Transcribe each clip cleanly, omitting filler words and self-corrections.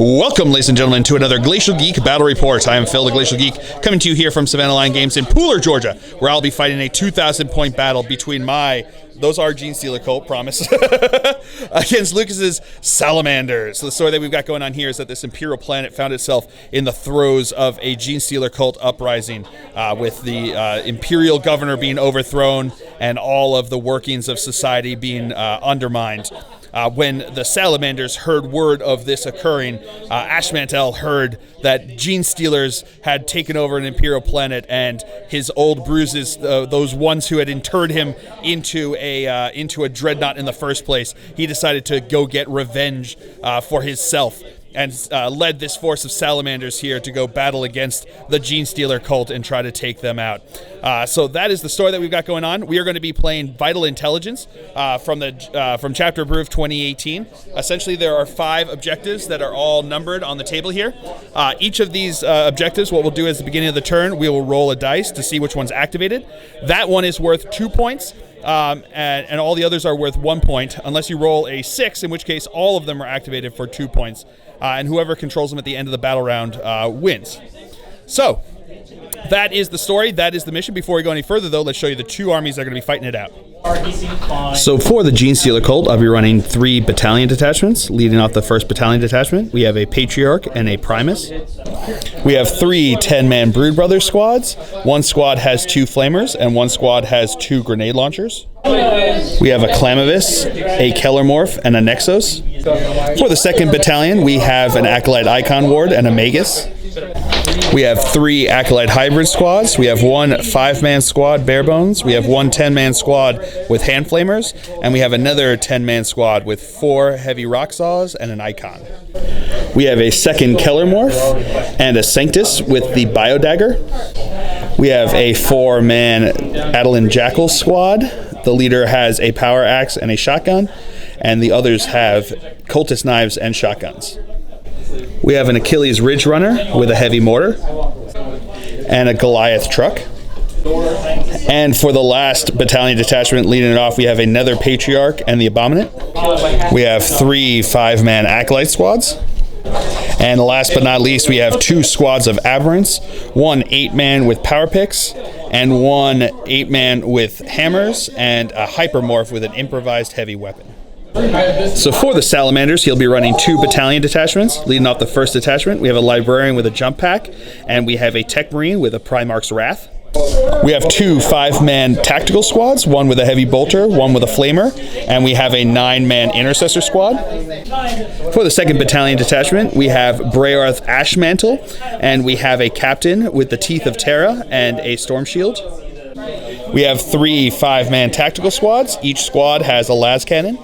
Welcome, ladies and gentlemen, to another Glacial Geek Battle Report. I am Phil, the Glacial Geek, coming to you here from Savannah Line Games in Pooler, Georgia, where I'll be fighting a 2,000-point battle between those are Genestealer Cult, promise, against Lucas's Salamanders. So the story that we've got going on here is that this Imperial planet found itself in the throes of a Genestealer Cult Uprising, with the Imperial governor being overthrown and all of the workings of society being undermined. When the Salamanders heard word of this occurring, Ashmantle heard that Genestealers had taken over an Imperial planet, and his old bruises, those ones who had interred him into a dreadnought in the first place, he decided to go get revenge for himself, and led this force of Salamanders here to go battle against the Genestealer cult and try to take them out. So that is the story that we've got going on. We are going to be playing Vital Intelligence from Chapter Approved 2018. Essentially, there are 5 objectives that are all numbered on the table here. Each of these objectives, what we'll do is at the beginning of the turn, we will roll a dice to see which one's activated. That one is worth 2 points. And all the others are worth 1 point, unless you roll a 6, in which case all of them are activated for 2 points. And whoever controls them at the end of the battle round wins. So, that is the story, that is the mission. Before we go any further, though, let's show you the 2 armies that are going to be fighting it out. So for the Genestealer Cult, I'll be running 3 battalion detachments. Leading off the first battalion detachment, we have a Patriarch and a Primus. We have 3 10-man Brood Brothers squads. 1 squad has 2 flamers, and 1 squad has 2 grenade launchers. We have a Clamavis, a Mckellar Morph, and a Nexos. For the second battalion, we have an Acolyte Icon Ward and a Magus. We have 3 Acolyte Hybrid squads. We have 1 5-man squad bare bones. We have 1 10-man squad with hand flamers, and we have another 10-man squad with 4 heavy rock saws and an icon. We have a second Mckellar Morph and a Sanctus with the Biodagger. We have a 4-man Battalion Jackal squad. The leader has a power axe and a shotgun, and the others have cultist knives and shotguns. We have an Achilles Ridge Runner with a heavy mortar and a Goliath truck. And for the last battalion detachment leading it off, we have another Patriarch and the Abominant. We have 3 5-man Acolyte squads. And last but not least, we have 2 squads of Aberrants, 1 8-man with power picks, and 1 8-man with hammers, and a Hypermorph with an improvised heavy weapon. So for the Salamanders, he'll be running 2 battalion detachments. Leading off the first detachment, we have a Librarian with a jump pack, and we have a Tech Marine with a Primarch's Wrath. We have 2 5-man tactical squads, 1 with a heavy bolter, 1 with a flamer, and we have a 9-man intercessor squad. For the second battalion detachment, we have Bray'arth Ashmantle, and we have a captain with the Teeth of Terra and a storm shield. We have 3 5-man tactical squads. Each squad has a las cannon.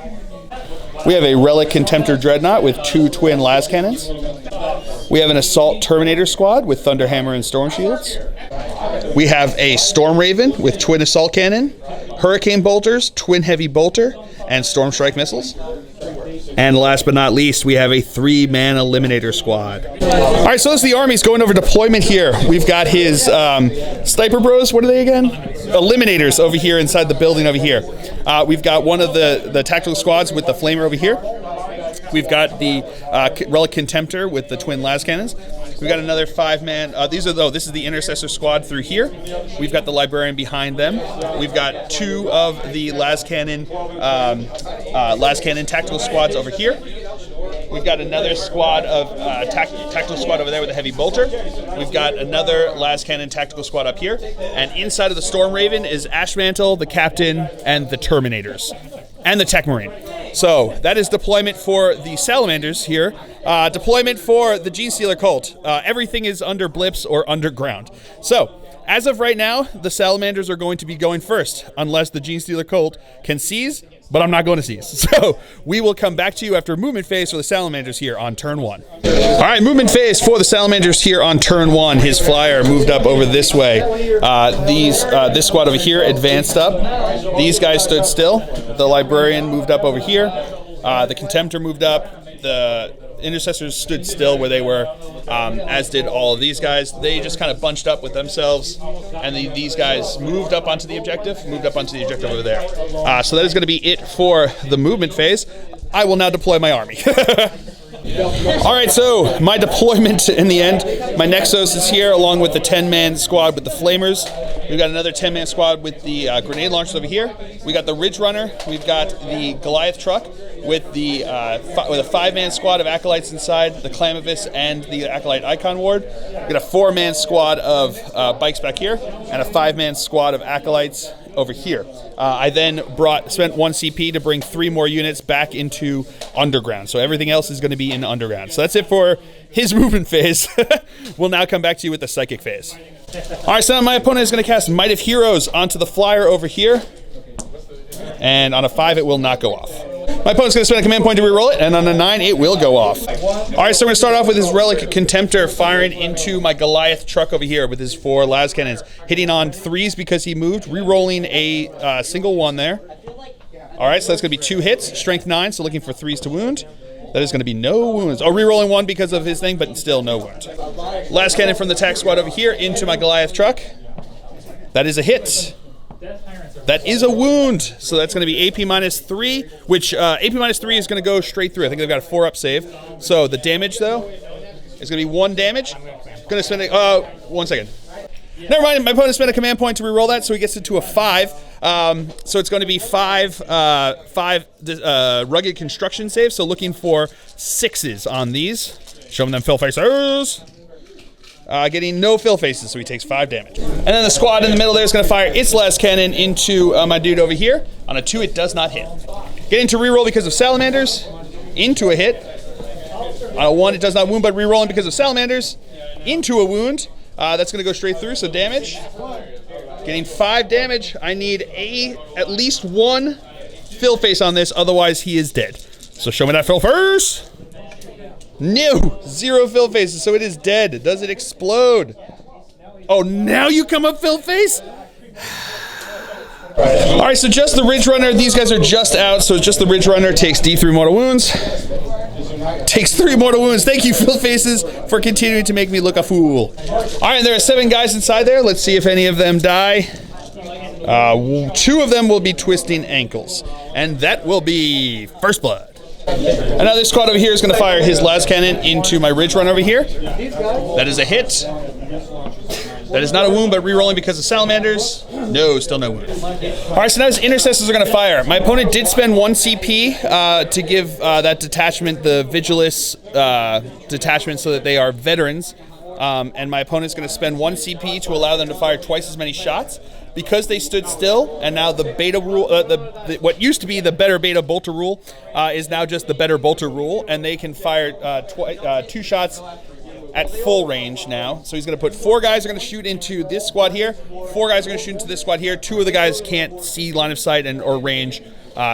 We have a Relic Contemptor Dreadnought with 2 twin las cannons. We have an Assault Terminator squad with Thunderhammer and Storm Shields. We have a Storm Raven with twin assault cannon, Hurricane Bolters, twin heavy bolter, and Storm Strike missiles. And last but not least, we have a 3-man Eliminator squad. All right, so that's the armies going over deployment here. We've got his Sniper Bros, what are they again? Eliminators over here inside the building over here. We've got one of the tactical squads with the flamer over here. We've got the Relic Contemptor with the twin las cannons. We've got another 5-man. This is the Intercessor squad through here. We've got the Librarian behind them. We've got 2 of the las cannon tactical squads over here. We've got another squad of tactical squad over there with a heavy bolter. We've got another las cannon tactical squad up here. And inside of the Storm Raven is Ashmantle, the captain, and the Terminators, and the Tech Marine. So that is deployment for the Salamanders here. Deployment for the Genestealer Cult. Everything is under blips or underground. So as of right now, the Salamanders are going to be going first, unless the Genestealer Cult can seize, but I'm not going to seize. So we will come back to you after movement phase for the Salamanders here on turn 1. All right, movement phase for the Salamanders here on turn 1. His flyer moved up over this way. This squad over here advanced up. These guys stood still. The Librarian moved up over here. The Contemptor moved up. The Intercessors stood still where they were, as did all of these guys. They just kind of bunched up with themselves, and these guys moved up onto the objective over there. So that is going to be it for the movement phase. I will now deploy my army. All right, so my deployment in the end, my Nexos is here along with the 10-man squad with the Flamers. We've got another 10-man squad with the grenade launchers over here. We got the Ridge Runner. We've got the Goliath truck with the with a 5-man squad of Acolytes inside, the Clamavus and the Acolyte Icon Ward. We got a 4-man squad of bikes back here and a 5-man squad of Acolytes over here. I then spent 1 CP to bring 3 more units back into Underground. So everything else is going to be in Underground. So that's it for his movement phase. We'll now come back to you with the Psychic Phase. All right, so now my opponent is going to cast Might of Heroes onto the flyer over here. And on a 5, it will not go off. My opponent's going to spend a command point to reroll it, and on a 9, it will go off. All right, so we're going to start off with his Relic Contemptor firing into my Goliath truck over here with his 4 las cannons, hitting on 3s because he moved, rerolling a single 1 there. All right, so that's going to be 2 hits, strength 9, so looking for 3s to wound. That is going to be no wounds. Oh, rerolling 1 because of his thing, but still no wound. Last cannon from the tack squad over here into my Goliath truck. That is a hit. That is a wound, so that's going to be AP -3, which AP -3 is going to go straight through. I think they've got a 4-up save. So the damage, though, is going to be 1 damage. Going to spend 1 second. Never mind, my opponent spent a command point to reroll that, so he gets it to a 5. So it's going to be 5 rugged construction saves, so looking for 6s on these. Showing them fill faces. Getting no fill faces, so he takes 5 damage. And then the squad in the middle there is going to fire its last cannon into my dude over here. On a 2, it does not hit. Getting to reroll because of Salamanders. Into a hit. On a 1, it does not wound, but rerolling because of Salamanders. Into a wound. That's going to go straight through, so damage. Getting 5 damage. I need at least 1 fill face on this, otherwise he is dead. So show me that fill face. No, 0 fill faces, so it is dead. Does it explode? Oh, now you come up fill face? All right, so just the Ridge Runner. These guys are just out, so just the Ridge Runner takes D3 mortal wounds. Takes 3 mortal wounds. Thank you, fill faces, for continuing to make me look a fool. All right, there are 7 guys inside there. Let's see if any of them die. 2 of them will be twisting ankles, and that will be first blood. Another squad over here is going to fire his las cannon into my Ridge Runner over here. That is a hit. That is not a wound, but rerolling because of Salamanders. No, still no wound. All right, so now his Intercessors are going to fire. My opponent did spend 1 CP to give that detachment the Vigilus detachment so that they are veterans. And my opponent's going to spend 1 CP to allow them to fire twice as many shots. Because they stood still, and now the beta rule, what used to be the better beta bolter rule, is now just the better bolter rule, and they can fire 2 shots at full range now. So he's going to put 4 guys are going to shoot into this squad here, 4 guys are going to shoot into this squad here. 2 of the guys can't see line of sight or range,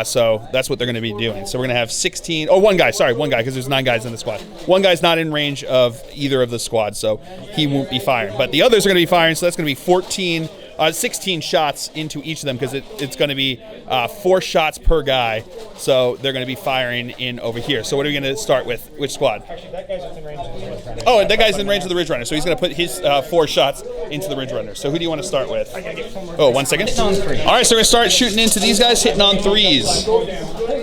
so that's what they're going to be doing. So we're going to have 16. Oh, 1 guy, because there's 9 guys in the squad. 1 guy's not in range of either of the squads, so he won't be firing. But the others are going to be firing, so that's going to be 16 shots into each of them because it's going to be 4 shots per guy. So they're going to be firing in over here. So what are we going to start with? Which squad? Actually, that guy's in range of the Ridge Runner. Oh, that guy's in range of the Ridge Runner. So he's going to put his 4 shots into the Ridge Runner. So who do you want to start with? Oh, 1 second. All right, so we're going to start shooting into these guys, hitting on 3s.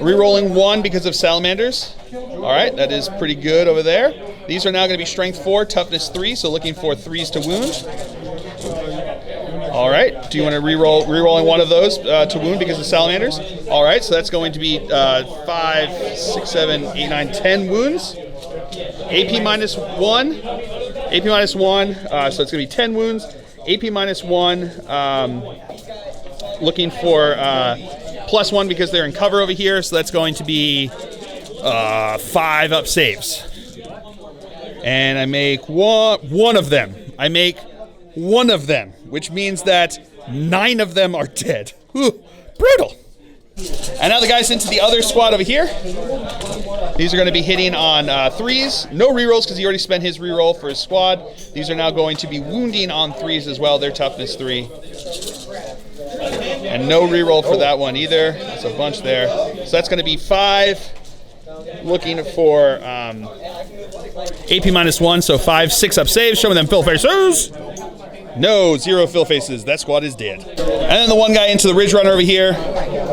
Rerolling 1 because of Salamanders. All right, that is pretty good over there. These are now going to be strength 4, toughness 3, so looking for 3s to wound. All right. Do you want to rerolling 1 of those to wound because of Salamanders? All right. So that's going to be 5, 6, 7, 8, 9, 10 wounds. AP -1. AP -1. So it's going to be 10 wounds. AP -1. Looking for +1 because they're in cover over here. So that's going to be 5 up saves. And I make one of them. I make 1 of them, which means that 9 of them are dead. Ooh, brutal. And now the guys into the other squad over here. These are going to be hitting on 3s. No rerolls because he already spent his reroll for his squad. These are now going to be wounding on 3s as well. They're toughness 3. And no reroll for that one either. There's a bunch there. So that's going to be 5. Looking for AP -1, so 5, 6 up saves. Showing them fill faces. No, 0 fill faces. That squad is dead. And then the 1 guy into the Ridge Runner over here.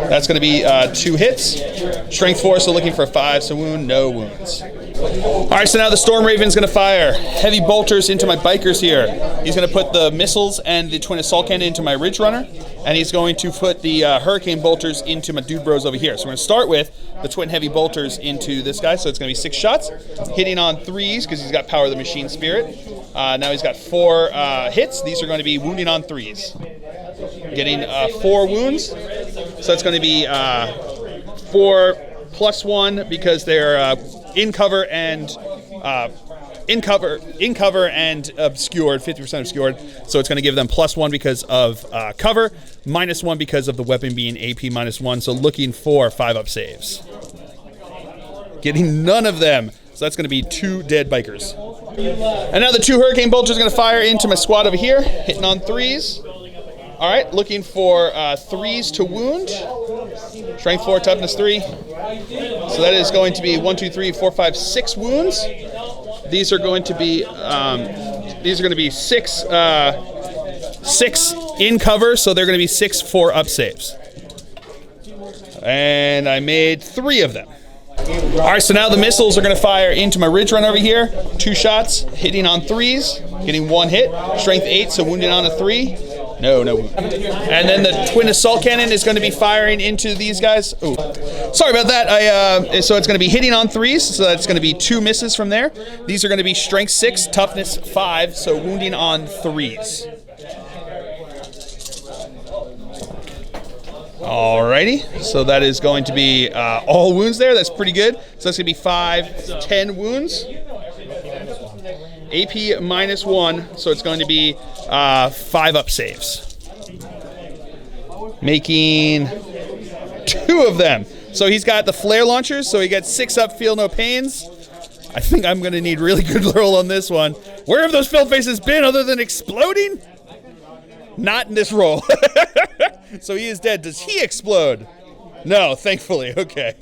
That's going to be 2 hits. Strength 4, so looking for 5, so wound, no wounds. Alright, so now the Storm Raven's going to fire heavy bolters into my bikers here. He's going to put the missiles and the Twin Assault Cannon into my Ridge Runner, and he's going to put the Hurricane bolters into my Dude Bros over here. So we're going to start with the Twin Heavy bolters into this guy, so it's going to be 6 shots, hitting on 3s because he's got Power of the Machine Spirit. Now he's got 4 hits. These are going to be wounding on 3s. Getting 4 wounds, so it's going to be 4 plus 1 because they're in cover and obscured, 50% obscured. So it's going to give them plus 1 because of cover, minus 1 because of the weapon being AP minus 1. So looking for 5-up saves. Getting none of them. So that's going to be 2 dead bikers. And now the 2 Hurricane Bolters are going to fire into my squad over here, hitting on 3s. All right, looking for 3s to wound. Strength 4, toughness 3. So that is going to be 1, 2, 3, 4, 5, 6 wounds. These are going to be 6 in cover, so they're going to be 6 4-up saves. And I made 3 of them. All right, so now the missiles are going to fire into my Ridge Run over here. 2 shots, hitting on 3s, getting 1 hit. Strength 8, so wounding on a 3. No. And then the Twin Assault Cannon is going to be firing into these guys. Ooh, sorry about that. So it's going to be hitting on 3s, so that's going to be 2 misses from there. These are going to be Strength 6, Toughness 5, so wounding on 3s. Alrighty, so that is going to be all wounds there. That's pretty good. So that's going to be 5, 10 wounds. AP minus 1, so it's going to be 5-up saves. Making 2 of them. So he's got the flare launchers, so he gets 6-up, feel no pains. I think I'm going to need really good roll on this one. Where have those field faces been other than exploding? Not in this roll. So he is dead. Does he explode? No, thankfully. Okay.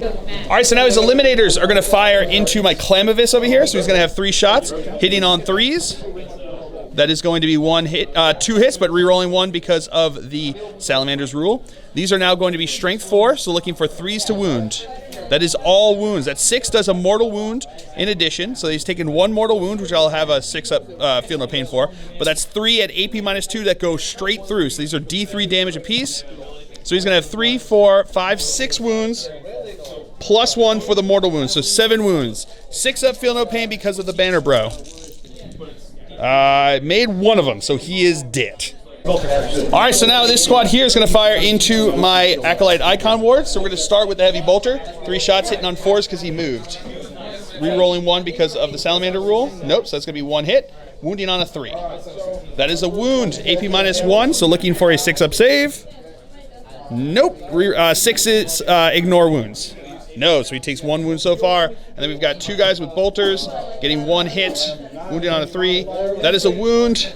All right, so now his Eliminators are going to fire into my Clamavis over here. So he's going to have 3 shots, hitting on 3s. That is going to be 1 hit, 2 hits, but re-rolling 1 because of the Salamanders rule. These are now going to be Strength 4, so looking for 3s to wound. That is all wounds. That 6 does a mortal wound in addition. So he's taken 1 mortal wound, which I'll have a 6-up feel no pain for. But that's 3 at AP minus 2 that go straight through. So these are D3 damage apiece. So he's going to have 3, 4, 5, 6 wounds. Plus 1 for the mortal wounds, so 7 wounds. 6-up, feel no pain because of the banner bro. I made 1 of them, so he is dead. Alright, so now this squad here is going to fire into my Acolyte Icon Ward. So we're going to start with the Heavy Bolter. 3 shots hitting on 4s because he moved. Re-rolling 1 because of the Salamander rule. Nope, so that's going to be 1 hit. Wounding on a 3. That is a wound. AP minus 1, so looking for a 6-up save. Nope. 6 is ignore wounds. No, so he takes 1 wound so far. And then we've got 2 guys with bolters, getting 1 hit, wounding on a 3. That is a wound.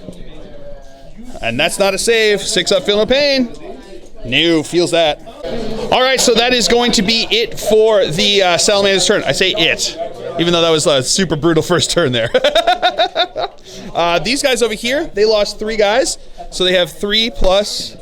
And that's not a save. 6-up, feel no pain. No, feels that. All right, so that is going to be it for the Salamander's turn. I say it, even though that was a super brutal first turn there. These guys over here, they lost 3 guys. So they have 3 plus...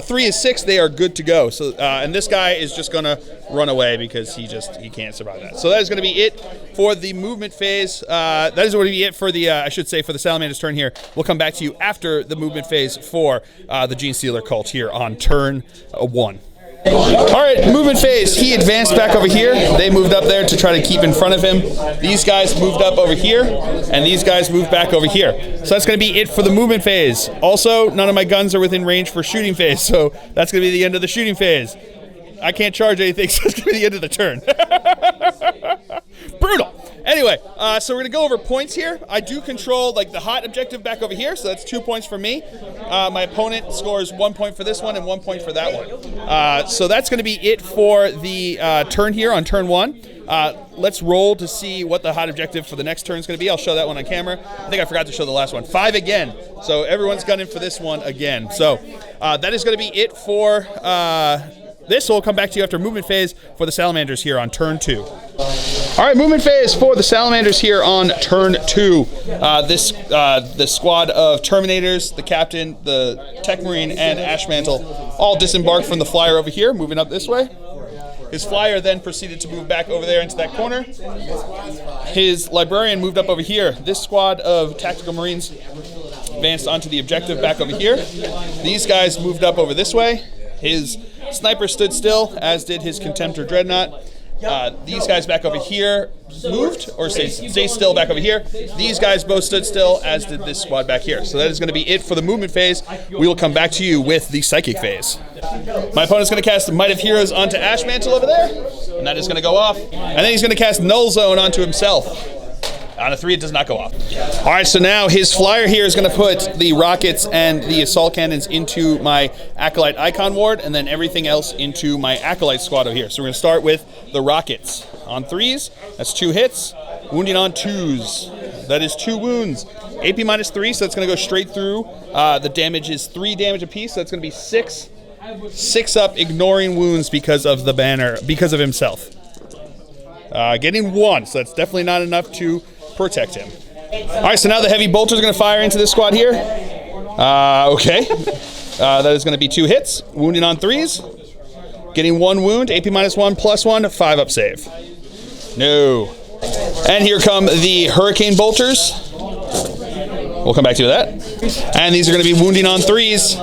3 is 6. They are good to go. So, and this guy is just gonna run away because he can't survive that. So that is going to be it for the movement phase. That is going to be it for the I should say for the Salamander's turn here. We'll come back to you after the movement phase for the Genestealer Cult here on turn 1. All right, movement phase. He advanced back over here. They moved up there to try to keep in front of him. These guys moved up over here, and these guys moved back over here. So that's going to be it for the movement phase. Also, none of my guns are within range for shooting phase, so that's going to be the end of the shooting phase. I can't charge anything, so it's going to be the end of the turn. Brutal. Anyway, so we're going to go over points here. I do control like the hot objective back over here, so that's 2 points for me. My opponent scores 1 point for this one and 1 point for that one. So that's going to be it for the turn here on turn 1. Let's roll to see what the hot objective for the next turn is going to be. I'll show that one on camera. I think I forgot to show the last one. 5 again. So everyone's gunning for this one again. So that is going to be it for this. So we'll come back to you after movement phase for the Salamanders here on turn 2. All right, movement phase for the Salamanders here on turn 2. The squad of Terminators, the captain, the Tech Marine, and Ashmantle all disembarked from the flyer over here, moving up this way. His flyer then proceeded to move back over there into that corner. His librarian moved up over here. This squad of tactical marines advanced onto the objective back over here. These guys moved up over this way. His sniper stood still, as did his Contemptor Dreadnought. These guys back over here moved, or stay still back over here. These guys both stood still, as did this squad back here. So that is going to be it for the movement phase. We will come back to you with the psychic phase. My opponent's going to cast Might of Heroes onto Ashmantle over there, and that is going to go off. And then he's going to cast Null Zone onto himself. On a 3, it does not go off. All right, so now his flyer here is going to put the rockets and the assault cannons into my Acolyte Icon Ward, and then everything else into my Acolyte squad over here. So we're going to start with the rockets. On 3s, that's 2 hits. Wounding on 2s, that is 2 wounds. AP -3, so that's going to go straight through. The damage is 3 damage apiece, so that's going to be 6. 6 up, ignoring wounds because of the banner, because of himself. Getting 1, so that's definitely not enough to protect him. All right, so now the heavy bolter is going to fire into this squad here. Okay. That is going to be 2 hits. Wounding on 3s. Getting 1 wound. AP -1, +1, 5 up save. No. And here come the hurricane bolters. We'll come back to you with that. And these are going to be wounding on 3s.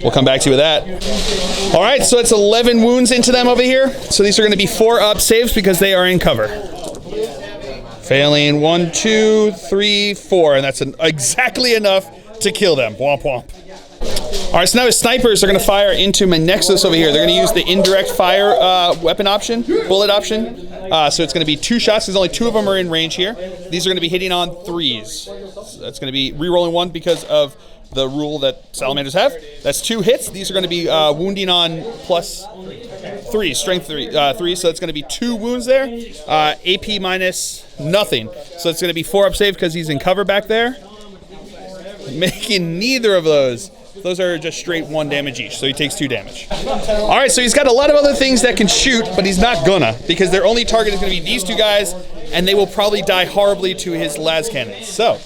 We'll come back to you with that. All right, so it's 11 wounds into them over here. So these are going to be 4 up saves because they are in cover. Failing 1, 2, 3, 4, and that's exactly enough to kill them. Womp womp. All right, so now his snipers are going to fire into my Nexus over here. They're going to use the indirect fire weapon option, bullet option. So it's going to be 2 shots because only 2 of them are in range here. These are going to be hitting on 3s. So that's going to be re-rolling 1 because of the rule that Salamanders have. That's 2 hits. These are going to be wounding on +3, strength 3, so it's going to be 2 wounds there. AP -0, so it's going to be 4 up save because he's in cover back there. Making neither of those. Those are just straight 1 damage each, so he takes 2 damage. All right, so he's got a lot of other things that can shoot, but he's not gonna, because their only target is going to be these 2 guys, and they will probably die horribly to his las cannons. So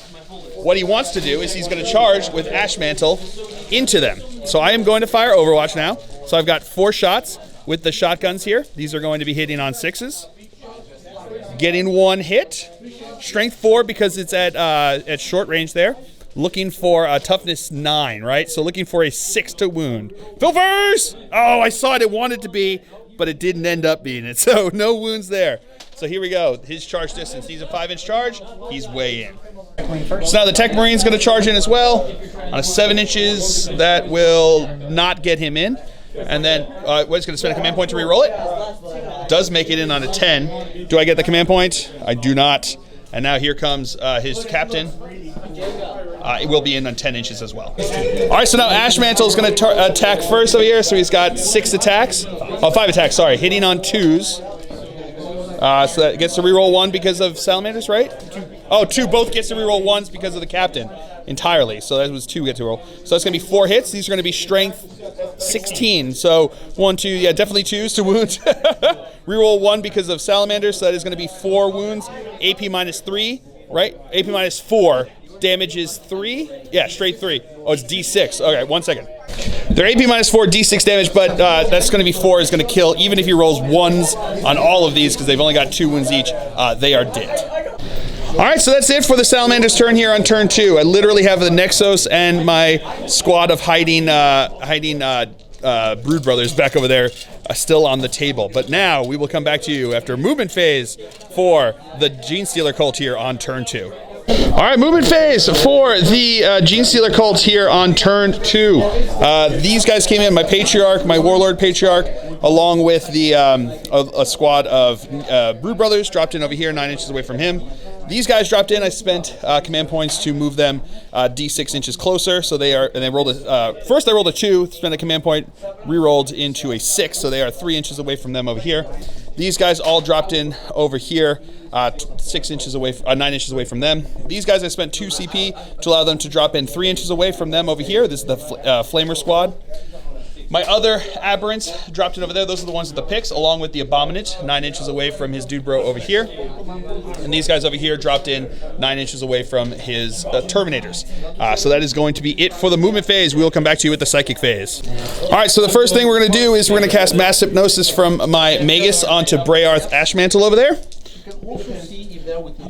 what he wants to do is he's going to charge with Ashmantle into them. So I am going to fire Overwatch now. So I've got 4 shots with the shotguns here. These are going to be hitting on 6s. Getting 1 hit. Strength 4 because it's at short range there. Looking for a toughness 9, right? So looking for a 6 to wound. Filvers! Oh, I saw it. It wanted to be, but it didn't end up being it. So no wounds there. So here we go. His charge distance. He's a 5-inch charge. He's way in. So now the Tech Marine's going to charge in as well. On a 7 inches, that will not get him in. And then, he's going to spend a command point to re-roll it. Does make it in on a 10. Do I get the command point? I do not. And now here comes his captain. It will be in on 10 inches as well. All right, so now Ashmantle is going to attack first over here. So he's got 6 attacks. Oh, 5 attacks, sorry. Hitting on 2s. So that gets to reroll 1 because of Salamanders, right? 2. Oh, 2 both gets to reroll 1s because of the captain entirely. So that was 2 get to roll. So that's going to be 4 hits. These are going to be strength 16. So 1, 2, yeah, definitely 2s to wound. Reroll 1 because of Salamanders. So that is going to be 4 wounds. AP -3, right? AP -4. Damage is 3. Yeah, straight 3. Oh, it's D6. Okay, 1 second. They're AP -4, D6 damage, but that's going to be 4 is going to kill. Even if he rolls 1s on all of these, because they've only got 2 wounds each, they are dead. All right, so that's it for the Salamander's turn here on turn 2. I literally have the Nexus and my squad of hiding Brood Brothers back over there still on the table. But now we will come back to you after movement phase for the Genestealer Cult here on turn 2. All right, movement phase for the Genestealer Cult here on turn 2. These guys came in, my Patriarch, my Warlord Patriarch, along with the a squad of Brood Brothers dropped in over here, 9 inches away from him. These guys dropped in. I spent command points to move them D6 inches closer. So they are, and they rolled a, first I rolled a 2, spent a command point, re-rolled into a 6. So they are 3 inches away from them over here. These guys all dropped in over here, 6 inches away, 9 inches away from them. These guys I spent 2 CP to allow them to drop in 3 inches away from them over here. This is the Flamer squad. My other aberrants dropped in over there. Those are the ones with the picks, along with the Abominant, 9 inches away from his dude bro over here. And these guys over here dropped in 9 inches away from his Terminators. So that is going to be it for the movement phase. We will come back to you with the psychic phase. All right, so the first thing we're going to do is we're going to cast Mass Hypnosis from my Magus onto Bray'arth Ashmantle over there.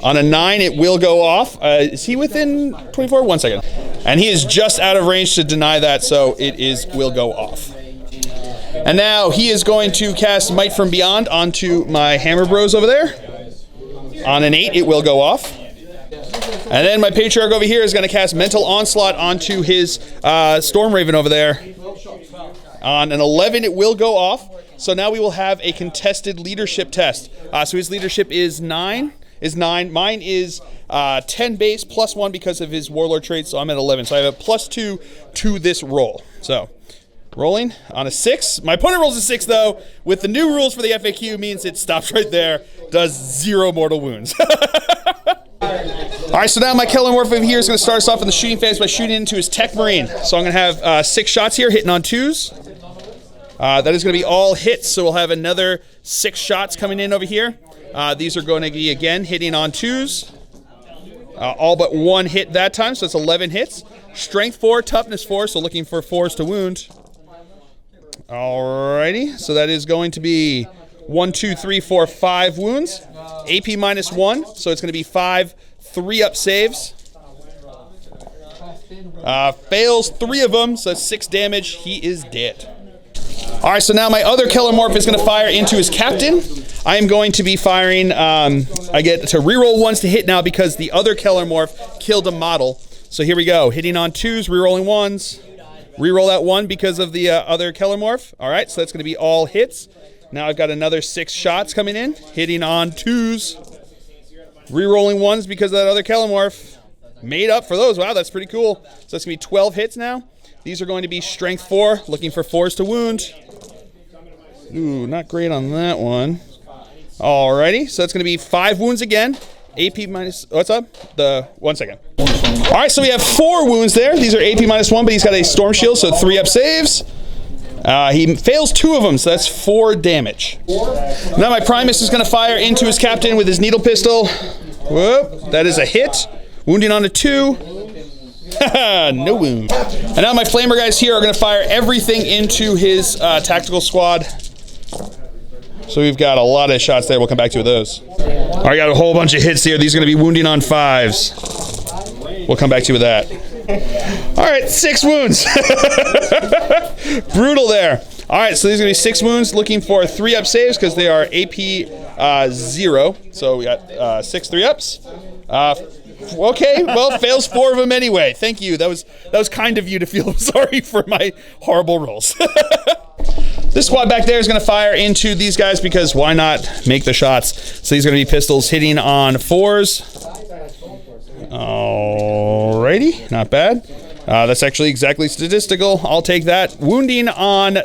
On a 9, it will go off. Is he within 24? 1 second. And he is just out of range to deny that, so will go off. And now he is going to cast Might from Beyond onto my Hammer Bros over there. On an 8, it will go off. And then my Patriarch over here is going to cast Mental Onslaught onto his Storm Raven over there. On an 11, it will go off. So now we will have a contested leadership test. So his leadership is 9. Mine is 10 base plus 1 because of his Warlord trait, so I'm at 11. So I have a +2 to this roll. So rolling on a 6. My opponent rolls a 6 though. With the new rules for the FAQ means it stops right there. Does 0 mortal wounds. Alright, so now my Mckellar Morph over here is going to start us off in the shooting phase by shooting into his Tech Marine. So I'm going to have 6 shots here, hitting on 2s. That is going to be all hits, so we'll have another 6 shots coming in over here. These are going to be, again, hitting on 2s. All but 1 hit that time, so it's 11 hits. Strength 4, toughness 4, so looking for 4s to wound. Alrighty, so that is going to be 1, 2, 3, 4, 5 wounds. AP -1, so it's going to be 5 3-up saves. Fails 3 of them, so that's 6 damage. He is dead. Alright, so now my other Mckellar Morph is going to fire into his captain. I am going to be firing, I get to reroll 1s to hit now because the other Mckellar Morph killed a model. So here we go, hitting on 2s, rerolling 1s. Reroll that 1 because of the other Mckellar Morph. Alright, so that's going to be all hits. Now I've got another 6 shots coming in, hitting on 2s. Rerolling 1s because of that other Mckellar Morph. Made up for those, wow, that's pretty cool. So that's going to be 12 hits now. These are going to be Strength 4, looking for 4s to wound. Ooh, not great on that one. Alrighty, so that's going to be 5 wounds again. AP minus, what's up? 1 second. Alright, so we have 4 wounds there. These are AP -1, but he's got a Storm Shield, so 3-up saves. He fails 2 of them, so that's 4 damage. Now my Primus is going to fire into his captain with his Needle Pistol. Whoop, that is a hit. Wounding on a 2. No wound. And now my Flamer guys here are going to fire everything into his tactical squad. So we've got a lot of shots there. We'll come back to those. All right, got a whole bunch of hits here. These are going to be wounding on 5s. We'll come back to you with that. All right, 6 wounds. Brutal there. All right, so these are going to be 6 wounds. Looking for 3-up saves because they are AP 0. So we got 6 3-ups. Okay, well, fails 4 of them anyway. Thank you. That was kind of you to feel sorry for my horrible rolls. This squad back there is going to fire into these guys because why not make the shots? So these are going to be pistols hitting on 4s. Alrighty, not bad. That's actually exactly statistical. I'll take that. Wounding on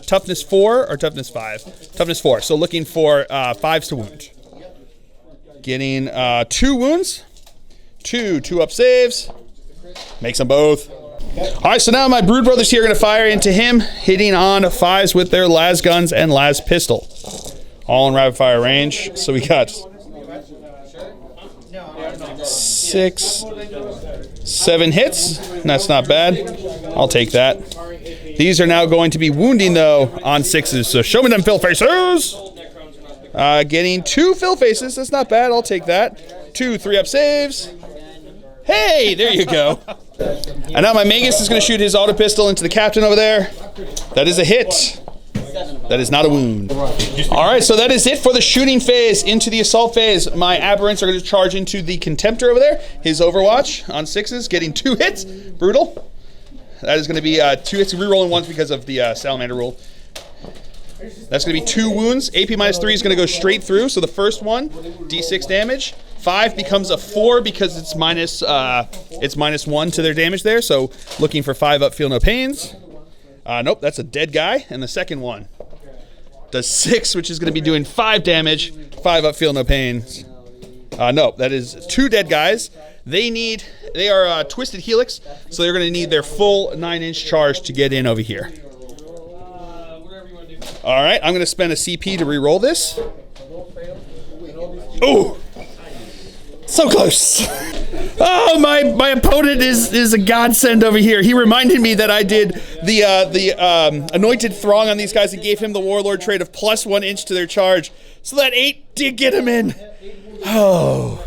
toughness 4 or toughness 5? Toughness 4. So looking for 5s to wound. Getting 2 wounds. 2-up saves. Makes them both. Alright, so now my Brood Brothers here are going to fire into him, hitting on 5s with their las guns and las pistol. All in rapid fire range. So we got 6, 7 hits. That's not bad. I'll take that. These are now going to be wounding though on 6s. So show me them fill faces. Getting 2 fill faces. That's not bad. I'll take that. 2 3-up saves. Hey, there you go. And now my Magus is going to shoot his auto pistol into the captain over there. That is a hit. That is not a wound. All right, so that is it for the shooting phase. Into the assault phase, my aberrants are going to charge into the Contemptor over there. His Overwatch on 6s, getting 2 hits. Brutal. That is going to be 2 hits, rerolling 1s because of the Salamander rule. That's going to be 2 wounds. AP -3 is going to go straight through. So the first one, D6 damage. 5 becomes a 4 because it's -1 to their damage there. So looking for 5-up, feel no pains. Nope, that's a dead guy. And the second one does 6, which is going to be doing 5 damage. 5-up, feel no pains. Nope, that is 2 dead guys. They are Twisted Helix, so they're going to need their full 9-inch charge to get in over here. All right, I'm going to spend a CP to re-roll this. Oh, so close. Oh, my opponent is a godsend over here. He reminded me that I did the Anointed Throng on these guys and gave him the Warlord trait of +1 inch to their charge. So that 8 did get him in. Oh,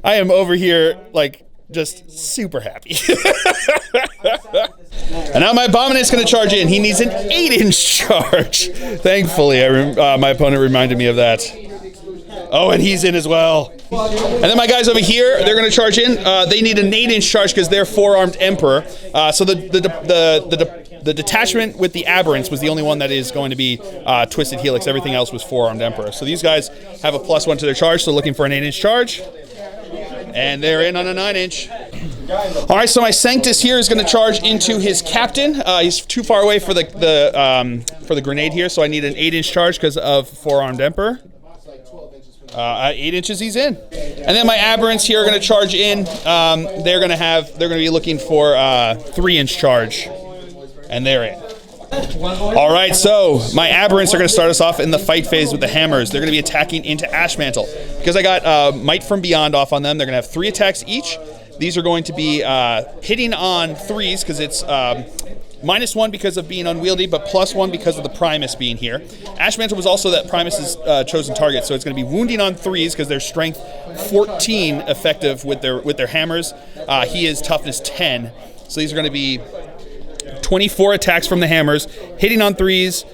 I am over here, like, just super happy. And now my Abominate's going to charge in. He needs an 8-inch charge. Thankfully, my opponent reminded me of that. Oh, and he's in as well. And then my guys over here, they're going to charge in. They need an 8-inch charge because they're 4-armed Emperor. So the detachment with the Aberrants was the only one that is going to be Twisted Helix. Everything else was 4-armed Emperor. So these guys have a +1 to their charge, so looking for an 8-inch charge. And they're in on a 9-inch. All right, so my Sanctus here is going to charge into his captain. He's too far away for the grenade here, so I need an 8-inch charge because of 4-armed Emperor. 8 inches, he's in. And then my Aberrants here are going to charge in. They're going to be looking for 3-inch charge, and they're in. All right, so my Aberrants are going to start us off in the fight phase with the hammers. They're going to be attacking into Ashmantle. Because I got Might from Beyond off on them, they're going to have 3 attacks each. These are going to be hitting on 3s because it's -1 because of being unwieldy, but +1 because of the Primus being here. Ashmantle was also that Primus's chosen target, so it's going to be wounding on 3s because they're strength 14 effective with their hammers. He is toughness 10, so these are going to be 24 attacks from the hammers, hitting on 3s,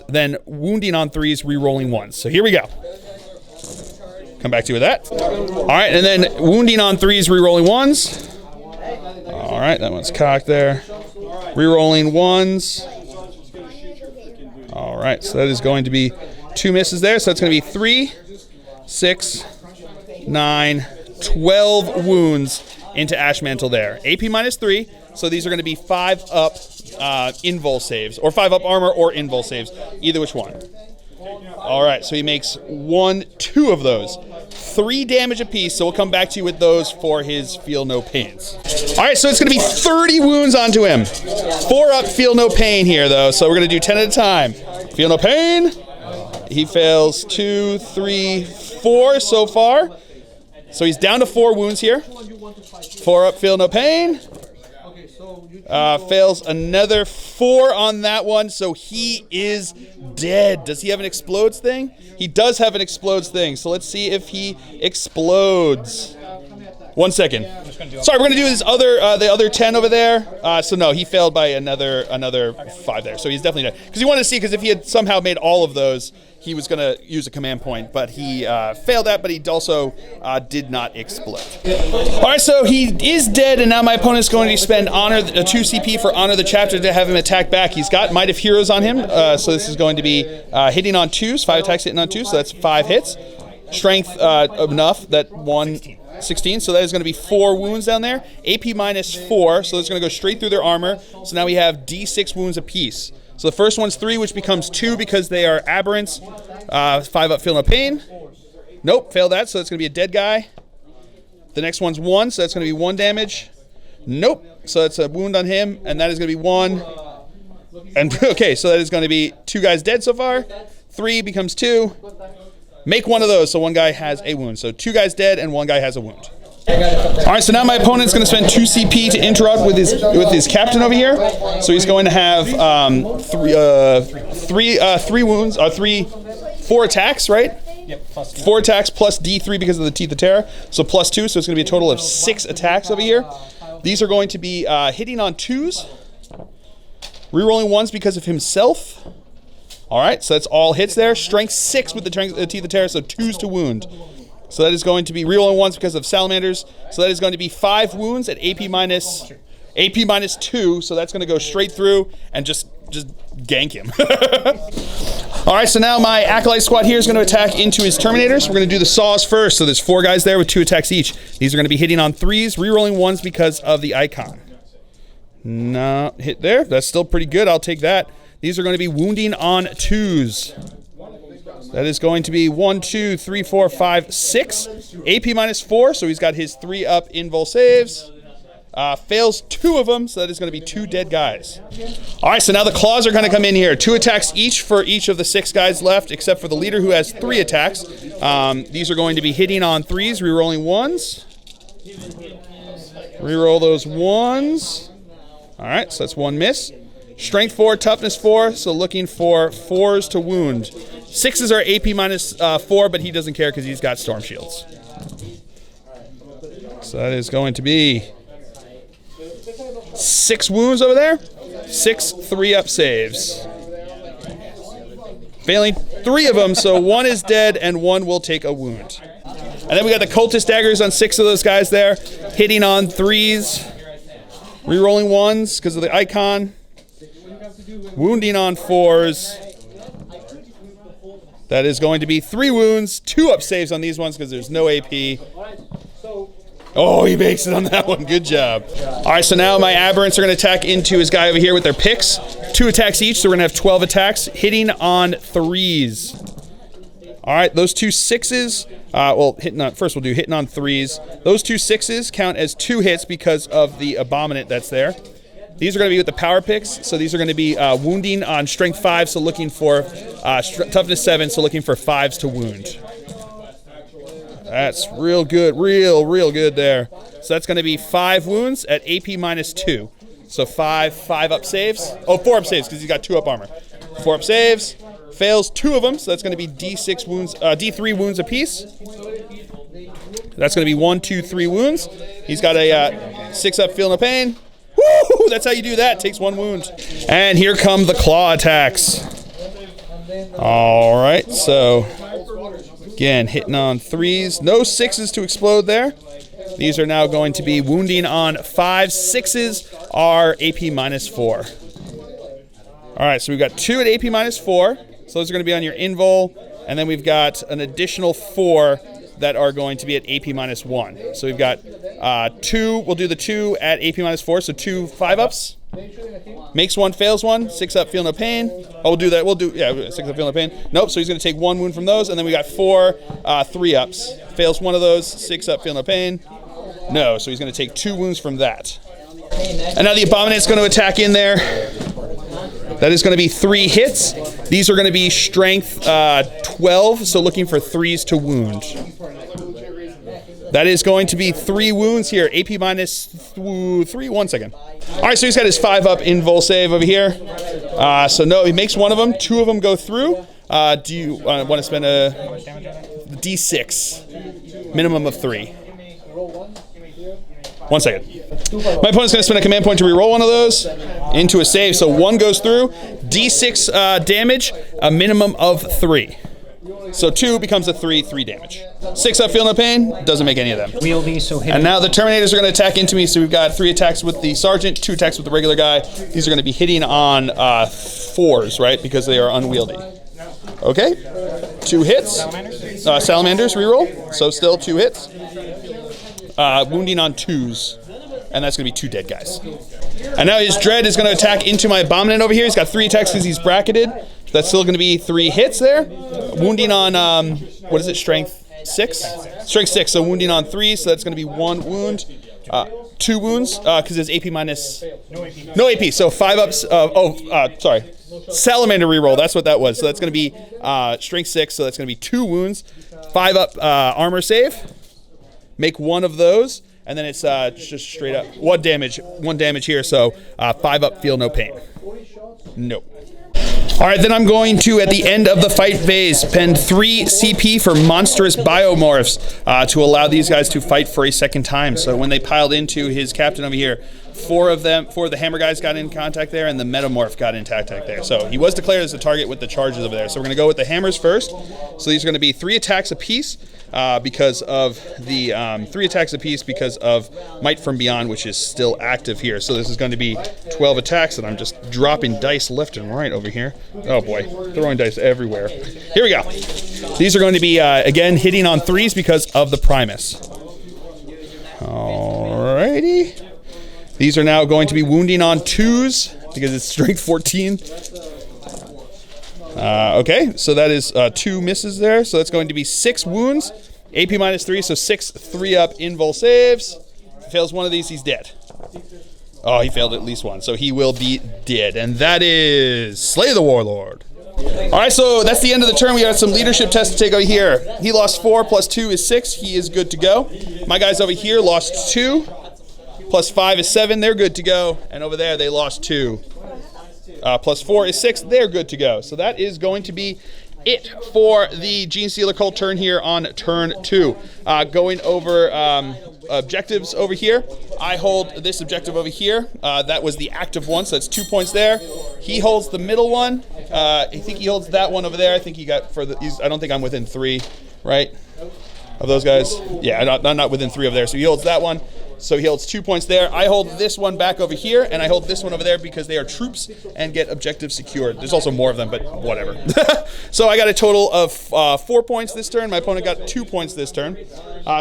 then wounding on 3s, re-rolling 1s. So here we go. Come back to you with that. All right, and then wounding on 3s, re-rolling 1s. All right, that one's cocked there. Re-rolling 1s. All right, so that is going to be 2 misses there. So it's going to be 3, 6, 9, 12 wounds into Ashmantle there. AP -3, so these are going to be 5-up invul saves, or 5-up armor or invul saves, either which one. All right, so he makes 1, 2 of those. 3 damage apiece, so we'll come back to you with those for his Feel No Pains. All right, so it's going to be 30 wounds onto him. 4-up Feel No Pain here, though, so we're going to do 10 at a time. Feel No Pain. He fails 2, 3, 4 so far. So he's down to 4 wounds here. 4-up Feel No Pain. Fails another 4 on that one, so he is dead. Does he have an explodes thing? He does have an explodes thing, so let's see if he explodes. 1 second. Sorry, we're going to do his the other 10 over there. So no, he failed by another 5 there, so he's definitely dead. Because he wanted to see, because if he had somehow made all of those, he was going to use a command point, but he failed that, but he also did not explode. All right, so he is dead, and now my opponent's going to spend honor 2 CP for Honor the Chapter to have him attack back. He's got Might of Heroes on him, so this is going to be hitting on 2s, 5 attacks hitting on 2s, so that's 5 hits. Strength enough that 16, so that is going to be 4 wounds down there. AP -4, so it's going to go straight through their armor. So now we have D6 wounds apiece. So the first one's 3, which becomes 2 because they are Aberrants. 5-up Feel No Pain. Nope, failed that, so it's going to be a dead guy. The next one's 1, so that's going to be 1 damage. Nope, so it's a wound on him, and that is going to be 1. And okay, so that is going to be 2 guys dead so far. 3 becomes 2. Make 1 of those, so 1 guy has a wound. So 2 guys dead and 1 guy has a wound. All right, so now my opponent's going to spend 2 CP to interrupt with his captain over here. So he's going to have 4 attacks, right? Yep, +2. 4 attacks plus D3 because of the Teeth of Terror. So +2, so it's going to be a total of 6 attacks over here. These are going to be hitting on 2s, rerolling 1s because of himself. All right, so that's all hits there. Strength 6 with the Teeth of Terror, so 2s to wound. So that is going to be rerolling 1s because of Salamanders. So that is going to be 5 wounds at AP -2. So that's going to go straight through and just gank him. All right, so now my Acolyte squad here is going to attack into his Terminators. We're going to do the saws first. So there's 4 guys there with 2 attacks each. These are going to be hitting on 3s, rerolling 1s because of the icon. No, hit there. That's still pretty good. I'll take that. These are going to be wounding on 2s. That is going to be 1, 2, 3, 4, 5, 6. AP -4, so he's got his 3-up invul saves. Fails 2 of them, so that is going to be 2 dead guys. All right, so now the claws are going to come in here. 2 attacks each for each of the 6 guys left, except for the leader who has 3 attacks. These are going to be hitting on 3s, rerolling 1s. Reroll those 1s. All right, so that's 1 miss. Strength 4, toughness 4, so looking for 4s to wound. 6s are AP minus 4, but he doesn't care because he's got storm shields. So that is going to be 6 wounds over there. 6 3-up saves. Failing 3 of them, so 1 is dead and 1 will take a wound. And then we got the cultist daggers on 6 of those guys there. Hitting on 3s. Rerolling 1s because of the icon. Wounding on 4s. That is going to be 3 wounds, 2-up saves on these ones because there's no AP. Oh, he makes it on that one. Good job. All right, so now my aberrants are going to attack into his guy over here with their picks. 2 attacks each, so we're going to have 12 attacks. Hitting on 3s. All right, those 2 6s. First we'll do hitting on 3s. Those 2 6s count as 2 hits because of the abominant that's there. These are going to be with the power picks, so these are going to be wounding on strength 5, so looking for toughness 7, so looking for 5s to wound. That's real good, real good there. So that's going to be 5 wounds at AP minus 2. So 5-up saves. Oh, 4-up saves because he's got 2-up armor. 4-up saves. Fails 2 of them, so that's going to be D6 wounds, D3 wounds apiece. That's going to be 1, 2, 3 wounds. He's got a 6-up feel no pain. Woo! That's how you do that. Takes 1 wound. And here come the claw attacks. All right, so again, hitting on 3s. No 6s to explode there. These are now going to be wounding on 5s. 6s are AP minus 4. All right, so we've got 2 at AP minus 4. So those are going to be on your invul. And then we've got an additional 4 that are going to be at AP minus 1. So we've got 2. We'll do the 2 at AP minus 4. So 2 5-ups. Makes 1, fails 1. 6-up, feel no pain. Oh, we'll do that. 6-up, feel no pain. Nope, so he's going to take 1 wound from those. And then we got 4 3-ups. Fails 1 of those. 6-up, feel no pain. No, so he's going to take 2 wounds from that. And now the abominant's going to attack in there. That is going to be 3 hits. These are going to be strength 12, so looking for 3s to wound. That is going to be 3 wounds here. AP minus 3. 1 second. All right, so he's got his 5-up invul save over here. So no, he makes 1 of them. 2 of them go through. Do you want to spend a D6? Minimum of 3. 1 second. My opponent's going to spend a command point to reroll 1 of those into a save. So 1 goes through. D6 damage, a minimum of 3. So 2 becomes a 3 damage. 6-up, feel no pain, doesn't make any of them. And now the Terminators are going to attack into me, so we've got 3 attacks with the Sergeant, 2 attacks with the regular guy. These are going to be hitting on 4s, right, because they are unwieldy. Okay, 2 hits. Salamanders, reroll, so still 2 hits. Wounding on 2s, and that's going to be 2 dead guys. And now his Dread is going to attack into my Abominant over here. He's got 3 attacks because he's bracketed. That's still going to be 3 hits there. Wounding on, what is it, strength 6? Strength 6, so wounding on 3, so that's going to be 1 wound. 2 wounds, because it's AP minus... No AP, so 5-ups, sorry. Salamander reroll, that's what that was. So that's going to be strength 6, so that's going to be 2 wounds. 5-up armor save. Make 1 of those, and then it's just straight up 1 damage here, so 5-up, feel no pain. Nope. All right, then I'm going to, at the end of the fight phase, spend 3 CP for monstrous biomorphs to allow these guys to fight for a second time. So when they piled into his captain over here, 4 of the hammer guys got in contact there, and the metamorph got in contact there. So he was declared as a target with the charges over there. So we're going to go with the hammers first. So these are going to be 3 attacks apiece because of the 3 attacks apiece because of Might from Beyond, which is still active here. So this is going to be 12 attacks, and I'm just dropping dice left and right over here. Oh boy, throwing dice everywhere. Here we go. These are going to be again hitting on 3s because of the Primus. Alrighty. These are now going to be wounding on 2s because it's strength 14. Okay, so that is 2 misses there. So that's going to be 6 wounds. AP minus 3, so 6 3-up invul saves. If he fails 1 of these, he's dead. Oh, he failed at least one, so he will be dead. And that is Slay the Warlord. All right, so that's the end of the turn. We got some leadership tests to take over here. He lost 4, plus 2 is 6. He is good to go. My guys over here lost 2, plus 5 is 7. They're good to go. And over there, they lost 2. Plus 4 is 6. They're good to go. So that is going to be it for the Genestealer Cult Turn Here on turn 2. Going over objectives over here. I hold this objective over here. That was the active one, so that's 2 points there. He holds the middle one. I think he holds that one over there. I think he got for the. I don't think I'm within 3, right? Of those guys. Yeah, I'm not within 3 over there. So he holds that one. So he holds 2 points there. I hold this one back over here, and I hold this one over there because they are troops and get objectives secured. There's also more of them, but whatever. So I got a total of 4 points this turn. My opponent got 2 points this turn.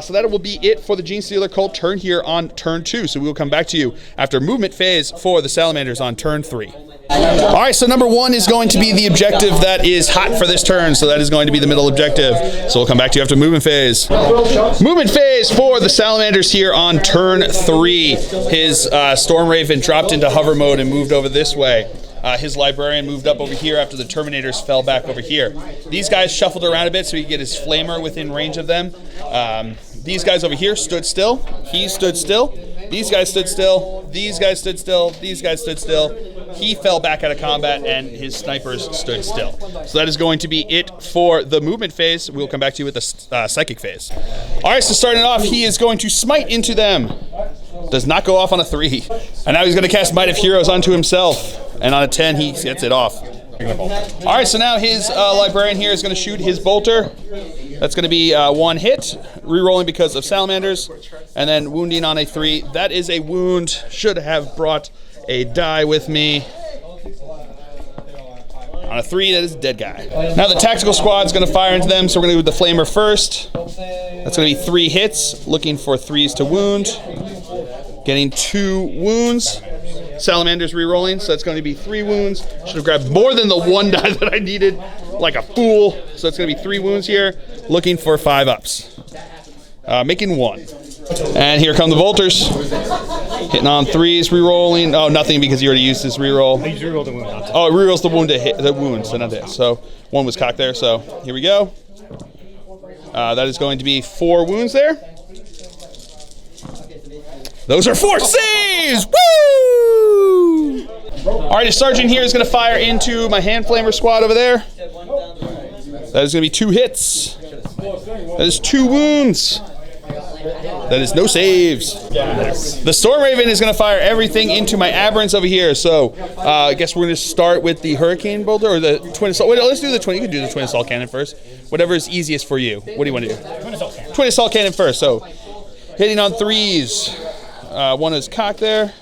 So that will be it for the Genestealer Cult Turn Here on turn 2. So we will come back to you after movement phase for the Salamanders on turn 3. All right, so number 1 is going to be the objective that is hot for this turn, so that is going to be the middle objective. So we'll come back to you after movement phase. Movement phase for the Salamanders here on turn 3. His Storm Raven dropped into hover mode and moved over this way. His Librarian moved up over here after the Terminators fell back over here. These guys shuffled around a bit so he could get his Flamer within range of them. These guys over here stood still. He stood still. These guys stood still. These guys stood still. These guys stood still. He fell back out of combat, and his snipers stood still. So that is going to be it for the movement phase. We'll come back to you with the psychic phase. All right, so starting off, he is going to smite into them. Does not go off on a 3. And now he's going to cast Might of Heroes onto himself. And on a 10, he gets it off. All right, so now his Librarian here is going to shoot his bolter. That's going to be 1 hit, re-rolling because of Salamanders, and then wounding on a 3. That is a wound. Should have brought a die with me. On a 3, that is a dead guy. Now the tactical squad's going to fire into them, so we're going to do the Flamer first. That's going to be 3 hits, looking for 3s to wound. Getting 2 wounds. Salamanders re-rolling, so that's going to be 3 wounds. Should have grabbed more than the 1 die that I needed, like a fool. So it's going to be 3 wounds here, looking for 5 ups. Making 1. And here come the Volters. Hitting on 3s, re-rolling. Oh, nothing because he already used his re-roll. He re-rolled the wound, not to. Oh, it re-rolls the wound to hit, the wound, so not hit. So 1 was cocked there, so here we go. That is going to be 4 wounds there. Those are 4 saves! Woo! All right, a sergeant here is going to fire into my hand flamer squad over there. That is going to be 2 hits. That is 2 wounds. That is no saves. The Storm Raven is going to fire everything into my aberrants over here. So I guess we're going to start with the Hurricane Bolter or the Twin Assault. Wait, let's do the Twin. You can do the Twin Assault Cannon first. Whatever is easiest for you. What do you want to do? Twin Assault Cannon. Twin Assault Cannon first. So hitting on 3s. 1 is cocked there.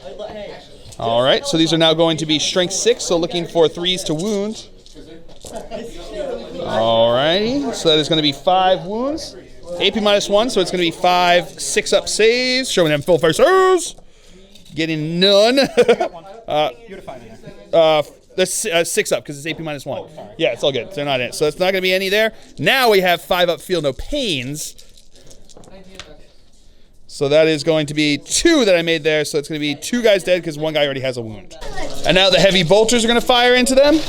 All right, so these are now going to be strength 6, so looking for 3s to wound. All righty, so that is going to be 5 wounds. AP -1, so it's going to be 5 6-up saves, showing them full faces. Getting none. That's 6-up because it's AP -1. Yeah, it's all good. They're not in it, so it's not going to be any there. Now we have 5-up feel no pains. So that is going to be 2 that I made there. So it's going to be 2 guys dead because 1 guy already has a wound. And now the heavy bolters are going to fire into them.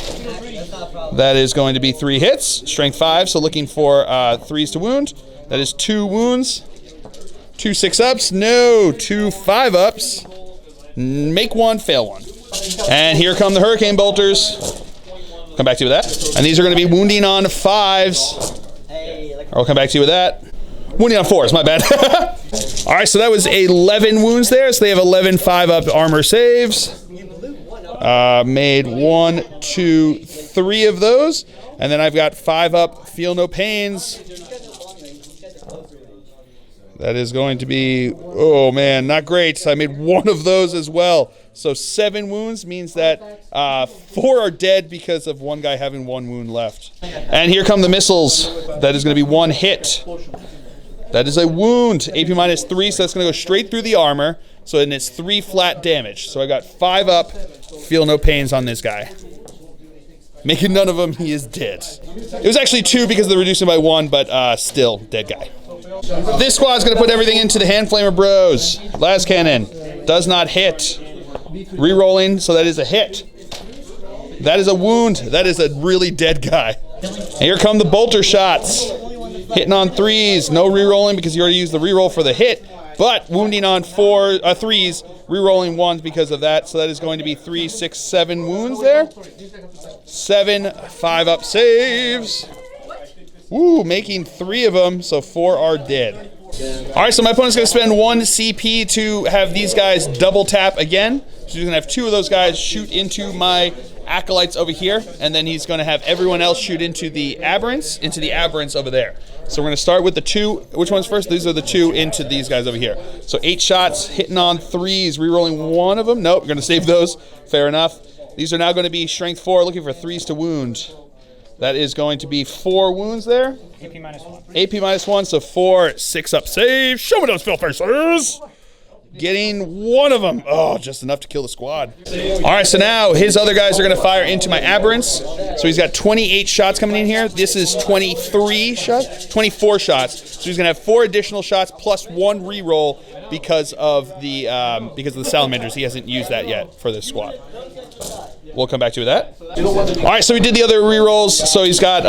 That is going to be 3 hits, strength 5. So looking for 3s to wound. That is 2 wounds. 2 6-ups. No, 2 5-ups. Make 1, fail 1. And here come the Hurricane bolters. Come back to you with that. And these are going to be wounding on 5s. I'll come back to you with that. Wounding on 4s, my bad. All right, so that was 11 wounds there. So they have 11 5-up armor saves. Made 1, 2, 3 of those. And then I've got 5-up feel no pains. That is going to be, oh man, not great. So I made 1 of those as well. So 7 wounds means that 4 are dead because of 1 guy having 1 wound left. And here come the missiles. That is going to be 1 hit. That is a wound, AP -3, so that's going to go straight through the armor. So then it's 3 flat damage. So I got 5-up, feel no pains on this guy. Making none of them, he is dead. It was actually 2 because they're reducing by 1, but still, dead guy. This squad's going to put everything into the hand flamer bros. Las cannon. Does not hit. Rerolling, so that is a hit. That is a wound. That is a really dead guy. And here come the bolter shots. Hitting on 3s. No rerolling because you already used the reroll for the hit. But wounding on 3s, rerolling 1s because of that. So that is going to be 3, 6, 7 wounds there. 7 5-up saves. Woo, making 3 of them, so 4 are dead. All right, so my opponent's going to spend 1 CP to have these guys double tap again. So he's going to have 2 of those guys shoot into my acolytes over here, and then he's going to have everyone else shoot into the aberrants over there. So we're going to start with the 2. Which one's first? These are the 2 into these guys over here. So 8 shots, hitting on 3s, rerolling 1 of them. Nope, we're going to save those. Fair enough. These are now going to be strength 4, looking for 3s to wound. That is going to be 4 wounds there. AP -1. AP -1, so 4 6-up saves. Show me those fill facers. Getting 1 of them. Oh, just enough to kill the squad. All right, so now his other guys are going to fire into my aberrants. So he's got 28 shots coming in here. This is 24 shots. So he's going to have 4 additional shots plus 1 reroll because of the salamanders. He hasn't used that yet for this squad. We'll come back to that. All right, so we did the other rerolls. So he's got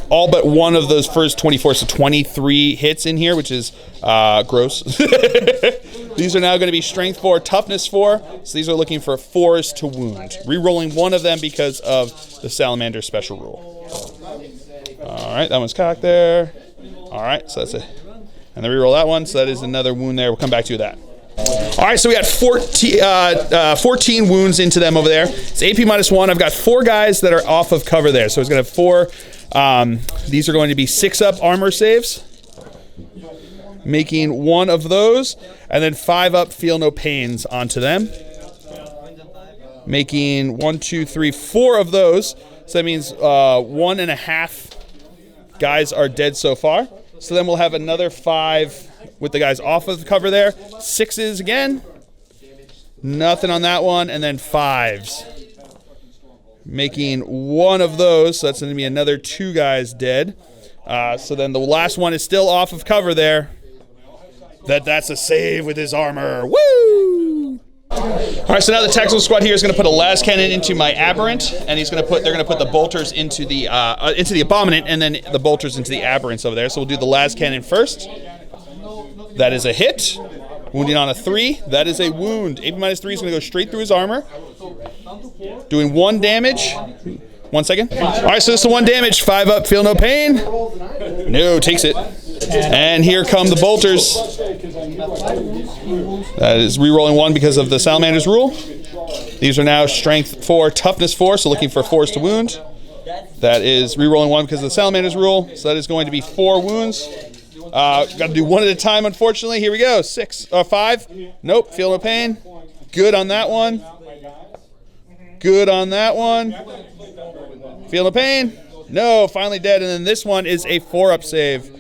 all but 1 of those first 24, so 23 hits in here, which is gross. These are now going to be strength 4, toughness 4. So these are looking for 4s to wound. Rerolling 1 of them because of the salamander special rule. All right, that one's cocked there. All right, so that's it. And then reroll that one, so that is another wound there. We'll come back to that. All right, so we got 14 wounds into them over there. It's AP -1. I've got 4 guys that are off of cover there. So he's going to have 4. These are going to be 6-up armor saves. Making 1 of those. And then 5-up feel no pains onto them. Making 1, 2, 3, 4 of those. So that means 1.5 guys are dead so far. So then we'll have another 5 with the guys off of the cover there. 6s again. Nothing on that one. And then 5s. Making 1 of those. So that's going to be another 2 guys dead. So then the last one is still off of cover there. That's a save with his armor. Woo! All right, so now the tactical squad here is going to put a las cannon into my aberrant, and they're going to put the bolters into the abominant, and then the bolters into the aberrants over there. So we'll do the las cannon first. That is a hit. Wounding on a 3. That is a wound. AP -3 is going to go straight through his armor. Doing 1 damage. 1 second. All right, so this is 1 damage. 5-up, feel no pain. No, takes it. And here come the bolters. That is rerolling 1 because of the salamanders rule. These are now strength 4, toughness 4, so looking for 4s to wound. That is rerolling 1 because of the salamanders rule. So that is going to be 4 wounds. Got to do 1 at a time, unfortunately. Here we go. 5. Nope, feel no pain. Good on that one. Good on that one. Feel no pain. No, finally dead. And then this one is a 4-up save.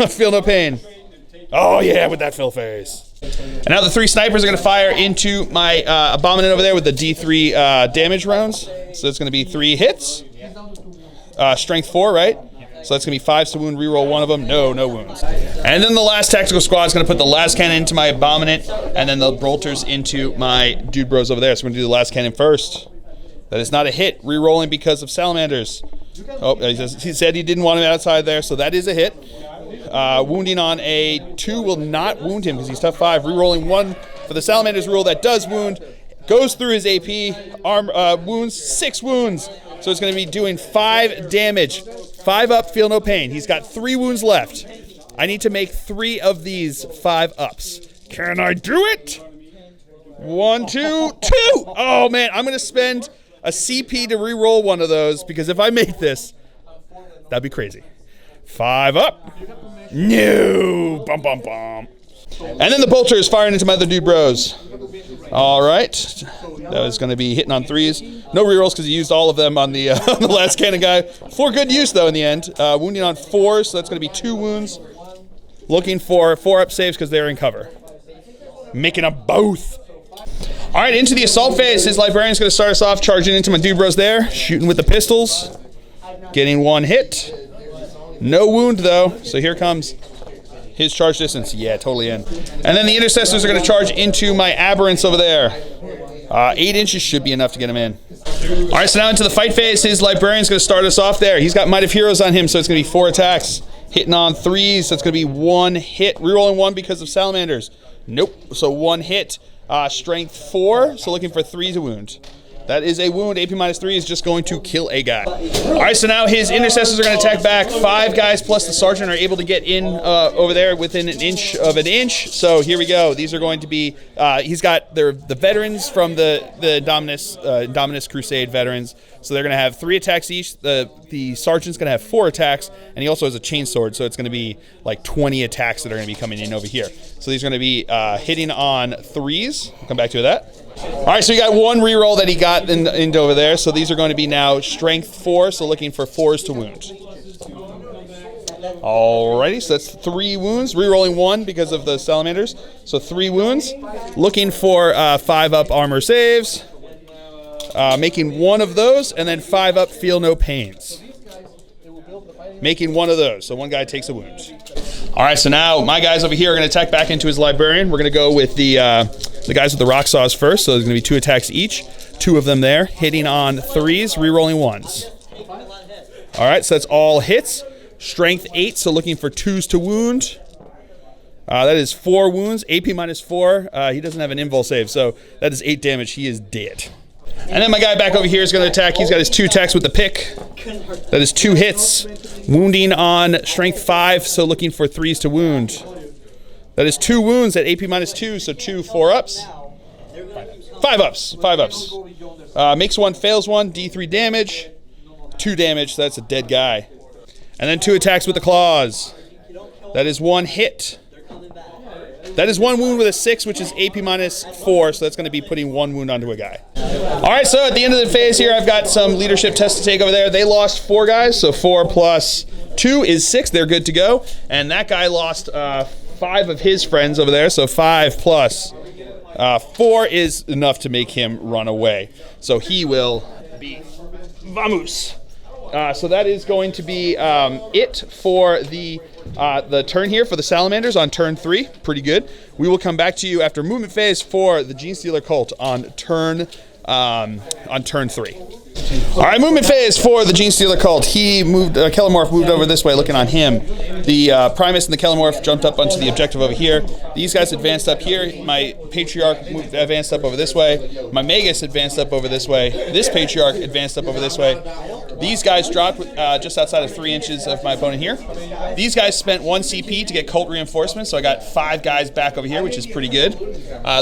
Feel no pain. Oh, yeah, with that fill face. And now the 3 snipers are going to fire into my abominant over there with the D3 damage rounds. So it's going to be 3 hits. Strength 4, right? So that's going to be 5s to wound, reroll 1 of them. No wounds. And then the last tactical squad is going to put the last cannon into my abominant, and then the bolters into my dude bros over there. So we're going to do the last cannon first. That is not a hit. Rerolling because of salamanders. Oh, he said he didn't want him outside there, so that is a hit. Wounding on a 2 will not wound him because he's tough 5. Rerolling 1 for the salamanders rule. That does wound. Goes through his AP. Wounds. 6 wounds. So it's going to be doing 5 damage. 5-up, feel no pain. He's got 3 wounds left. I need to make 3 of these 5-ups. Can I do it? 1, 2, 2. Oh, man. I'm going to spend a CP to re-roll 1 of those because if I make this, that'd be crazy. 5-up. No. Bum, bum, bum. And then the bolter is firing into my other dude bros. All right. That was going to be hitting on 3s. No rerolls because he used all of them on the last cannon guy. For good use, though, in the end. Wounding on 4s, so that's going to be 2 wounds. Looking for 4-up saves because they're in cover. Making them both. All right, into the assault phase. His Librarian's going to start us off, charging into my dude bros there. Shooting with the pistols. Getting 1 hit. No wound, though, so here comes His charge distance, yeah, totally in. And then the intercessors are going to charge into my aberrants over there. 8 inches should be enough to get him in. All right, so now into the fight phase. His Librarian's going to start us off there. He's got Might of Heroes on him, so it's going to be 4 attacks. Hitting on 3s, so it's going to be 1 hit. Rerolling 1 because of Salamanders. Nope, so 1 hit. Strength 4, so looking for 3 to wound. That is a wound. AP -3 is just going to kill a guy. All right, so now his intercessors are going to attack back. 5 guys plus the sergeant are able to get in over there within an inch of an inch. So here we go. These are going to be, he's got the veterans from the Dominus Crusade veterans. So they're going to have 3 attacks each. The sergeant's going to have 4 attacks, and he also has a chainsword, so it's going to be like 20 attacks that are going to be coming in over here. So these are going to be hitting on 3s. We'll come back to that. All right, so you got 1 reroll that he got into over there. So these are going to be now strength 4, so looking for 4s to wound. Alrighty, so that's 3 wounds. Rerolling 1 because of the Salamanders. So 3 wounds. Looking for 5-up armor saves. Making 1 of those, and then 5-up feel no pains. Making 1 of those, so 1 guy takes a wound. All right, so now my guys over here are going to attack back into his Librarian. We're going to go with the guys with the rock saws first, so there's going to be 2 attacks each. 2 of them there, hitting on 3s, rerolling 1s. All right, so that's all hits. Strength 8, so looking for 2s to wound. That is 4 wounds, AP -4. He doesn't have an invul save, so that is 8 damage. He is dead. And then my guy back over here is going to attack. He's got his 2 attacks with the pick. That is 2 hits. Wounding on strength 5, so looking for 3s to wound. That is 2 wounds at AP -2, so 2 4-ups. 5-ups. 5-ups. Makes 1, fails 1, D3 damage. 2 damage, so that's a dead guy. And then 2 attacks with the claws. That is 1 hit. That is 1 wound with a 6, which is AP -4, so that's going to be putting 1 wound onto a guy. All right, so at the end of the phase here, I've got some leadership tests to take over there. They lost 4 guys, so 4 plus 2 is 6. They're good to go. And that guy lost 5 of his friends over there, so 5 plus 4 is enough to make him run away. So he will be vamos. So that is going to be it for the turn here for the Salamanders on turn 3. Pretty good. We will come back to you after movement phase for the Genestealer Cult on turn 3. All right, movement phase for the Genestealer Cult. He moved, Mckellar Morph moved over this way, looking on him. The Primus and the Mckellar Morph jumped up onto the objective over here. These guys advanced up here. My Patriarch advanced up over this way. My Magus advanced up over this way. This Patriarch advanced up over this way. These guys dropped just outside of 3 inches of my opponent here. These guys spent 1 CP to get cult reinforcements, so I got 5 guys back over here, which is pretty good.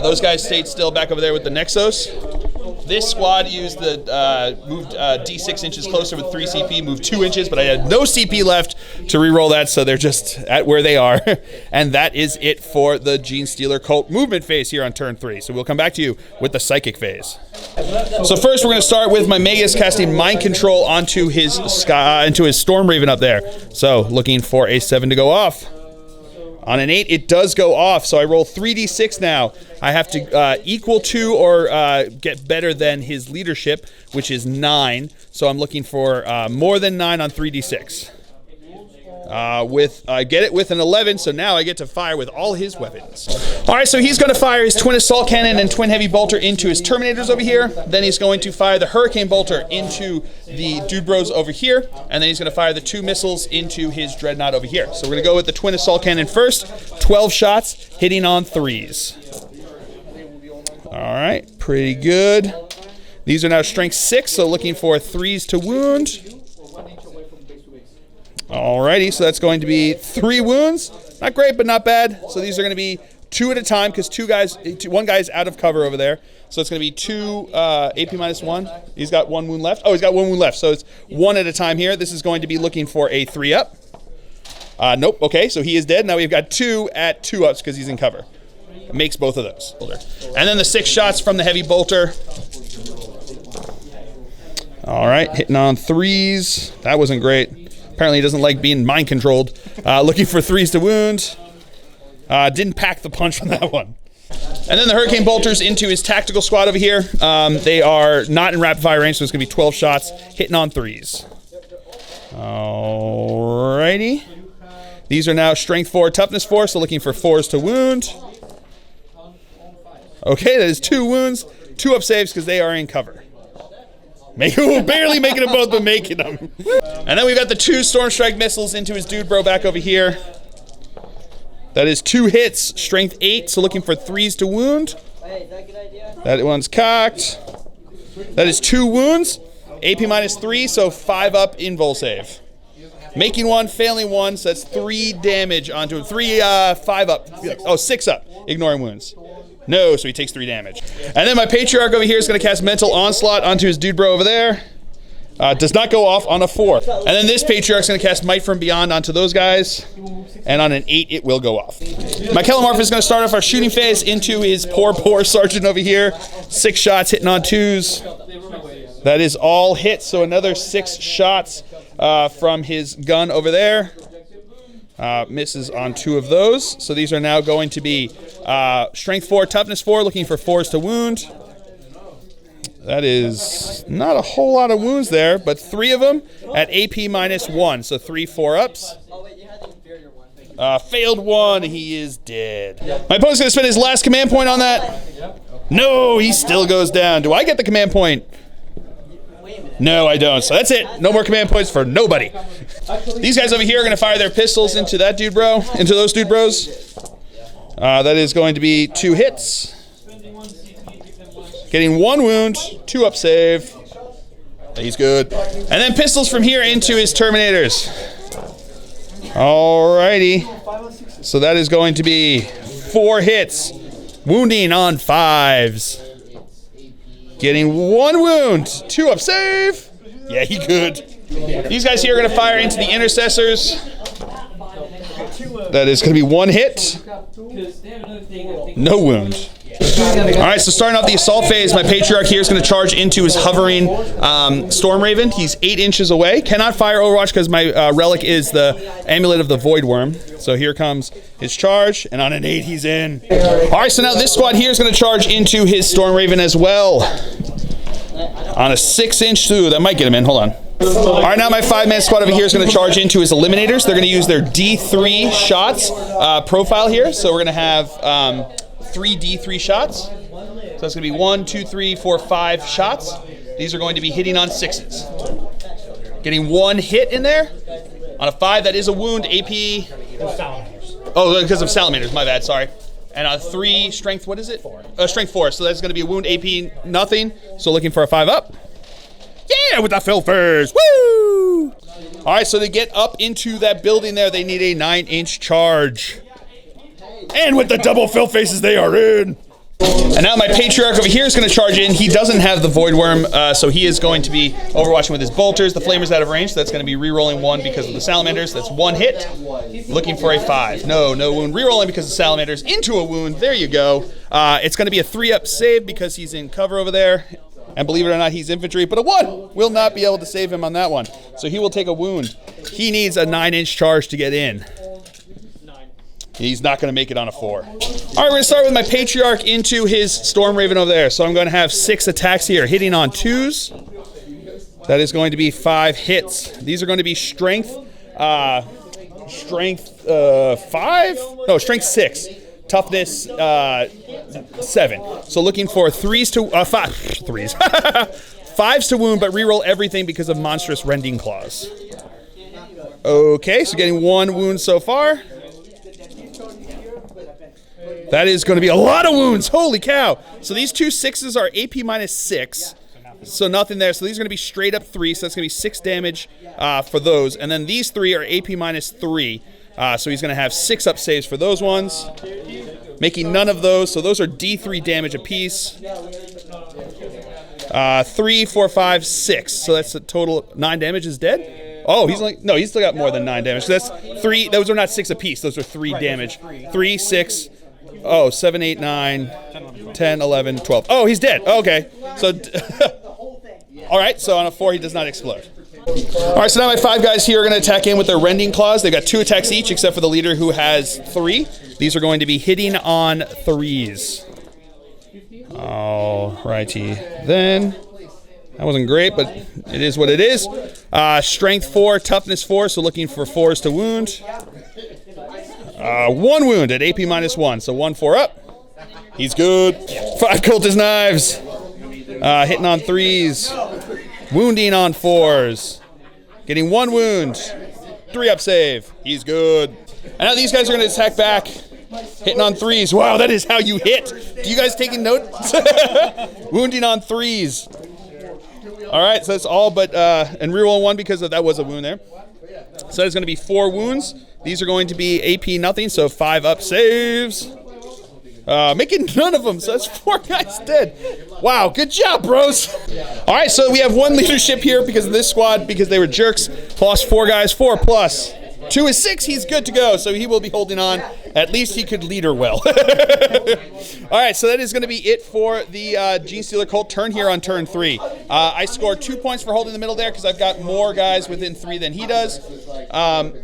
Those guys stayed still back over there with the Nexos. This squad used moved D6 inches closer with 3 CP, moved 2 inches, but I had no CP left to reroll that, so they're just at where they are. And that is it for the Genestealer Cult movement phase here on turn 3. So we'll come back to you with the Psychic phase. So first we're going to start with my Magus casting Mind Control onto his Storm Raven up there. So looking for a 7 to go off. On an 8, it does go off, so I roll 3d6 now. I have to equal to or get better than his leadership, which is 9. So I'm looking for more than 9 on 3d6. I get it with an 11, so now I get to fire with all his weapons. All right, so he's going to fire his twin assault cannon and twin heavy bolter into his Terminators over here. Then he's going to fire the hurricane bolter into the dude bros over here, and then he's going to fire the 2 missiles into his dreadnought over here. So we're going to go with the twin assault cannon first. 12 shots, hitting on 3s. All right, pretty good. These are now strength 6, so looking for 3s to wound. Alrighty, so that's going to be 3 wounds. Not great, but not bad. So these are going to be 2 at a time because 1 guy's out of cover over there. So it's going to be 2 AP -1. He's got 1 wound left. Oh, he's got 1 wound left. So it's 1 at a time here. This is going to be looking for a 3-up. Nope. Okay, so he is dead. Now we've got 2 at 2-ups because he's in cover. It makes both of those. And then the 6 shots from the heavy bolter. All right, hitting on 3s. That wasn't great. Apparently he doesn't like being mind controlled. Looking for 3s to wound. Didn't pack the punch on that one. And then the hurricane bolters into his tactical squad over here. They are not in rapid fire range, so it's going to be 12 shots, hitting on 3s. Alrighty. These are now strength 4, toughness 4, so looking for 4s to wound. Okay, that is 2 wounds, 2 up saves because they are in cover. Barely making them both, but making them. And then we've got the 2 Storm Strike missiles into his dude bro back over here. That is 2 hits, strength 8, so looking for 3s to wound. That one's cocked. That is 2 wounds, AP -3, so 5 up invul save. Making 1, failing 1, so that's 3 damage onto him. 5 up. Oh, 6 up, ignoring wounds. No, so he takes 3 damage. And then my Patriarch over here is going to cast Mental Onslaught onto his dude bro over there. Does not go off on a 4. And then this Patriarch's going to cast Might from Beyond onto those guys. And on an 8, it will go off. Mckellar Morph is going to start off our shooting phase into his poor Sergeant over here. 6 shots hitting on 2s. That is all hits, so another 6 shots from his gun over there. Misses on 2 of those. So these are now going to be strength 4, toughness 4, looking for 4s to wound. That is not a whole lot of wounds there, but 3 of them at AP -1, so 3 4-ups. Failed 1, he is dead. My opponent's going to spend his last command point on that. No, he still goes down. Do I get the command point? No, I don't. So that's it. No more command points for nobody. These guys over here are going to fire their pistols into that dude bro, into those dude bros. That is going to be 2 hits. Getting 1 wound, 2 up save. He's good. And then pistols from here into his Terminators. Alrighty. So that is going to be 4 hits. Wounding on 5s. Getting 1 wound, 2 up save. Yeah, he good. These guys here are going to fire into the Intercessors. That is going to be 1 hit. No wound. Alright, so starting off the assault phase, my Patriarch here is going to charge into his hovering Storm Raven. He's 8 inches away. Cannot fire Overwatch because my relic is the Amulet of the Void Worm. So here comes his charge, and on an 8 he's in. Alright, so now this squad here is going to charge into his Storm Raven as well. On a 6-inch, ooh, that might get him in, hold on. Alright, now my 5-man squad over here is going to charge into his Eliminators. They're going to use their D3 shots profile here. So we're going to have 3 D3 shots. So that's going to be 1, 2, 3, 4, 5 shots. These are going to be hitting on 6s. Getting 1 hit in there. On a 5, that is a wound, AP. Oh, because of Salamanders, my bad, sorry. And on 3, strength, what is it? 4. Strength 4, so that's going to be a wound, AP, nothing. So looking for a 5 up. Yeah, with the filfers, woo! All right, so to get up into that building there, they need a 9-inch charge. And with the double fill faces, they are in. And now my Patriarch over here is going to charge in. He doesn't have the Void Worm, so he is going to be overwatching with his bolters. The Flamer's out of range, so that's going to be re-rolling 1 because of the Salamanders. That's 1 hit. Looking for a 5. No wound. Re-rolling because of Salamanders into a wound. There you go. It's going to be a 3-up save because he's in cover over there. And believe it or not, he's infantry, but a 1 will not be able to save him on that one. So he will take a wound. He needs a 9-inch charge to get in. He's not going to make it on a 4. All right, we're going to start with my Patriarch into his Storm Raven over there. So I'm going to have 6 attacks here, hitting on 2s. That is going to be 5 hits. These are going to be strength 5? No, strength 6. Toughness 7. So looking for 3s to 3s. 5s to wound, but reroll everything because of monstrous rending claws. Okay, so getting 1 wound so far. That is going to be a lot of wounds. Holy cow. So these 2 6s are AP -6. So nothing there. So these are going to be straight up 3. So that's going to be 6 damage for those. And then these 3 are AP -3. So he's going to have 6 up saves for those ones. Making none of those. So those are D3 damage apiece. 3, 4, 5, 6. So that's a total of 9 damage is dead. Oh, he's like, no, he's still got more than 9 damage. So that's 3. Those are not 6 apiece. Those are 3 damage. 3, 6. Oh, 7, 8, 9, 10, 11, 12. Oh, he's dead. Okay. So, all right. So on a 4, he does not explode. All right. So now my 5 guys here are going to attack in with their rending claws. They've got 2 attacks each, except for the leader who has 3. These are going to be hitting on 3s. All righty then. That wasn't great, but it is what it is. Strength 4, toughness 4. So looking for 4s to wound. 1 wound at AP -1, so 1-4 up. He's good. 5 cultist knives. Hitting on 3s. Wounding on 4s. Getting 1 wound. 3 up save. He's good. And now these guys are going to attack back. Hitting on 3s. Wow, that is how you hit. Do you guys taking notes? Wounding on 3s. All right, so that's all but, and reroll 1 because that was a wound there. So that's going to be 4 wounds. These are going to be AP nothing, so 5 up saves. Making none of them, so that's 4 guys dead. Wow, good job, bros. All right, so we have 1 leadership here because of this squad, because they were jerks. Lost 4 guys, 4 plus. 2 is 6, he's good to go, so he will be holding on. At least he could leader well. All right, so that is going to be it for the Genestealer Cult Turn Here on turn 3. I scored 2 points for holding the middle there because I've got more guys within 3 than he does.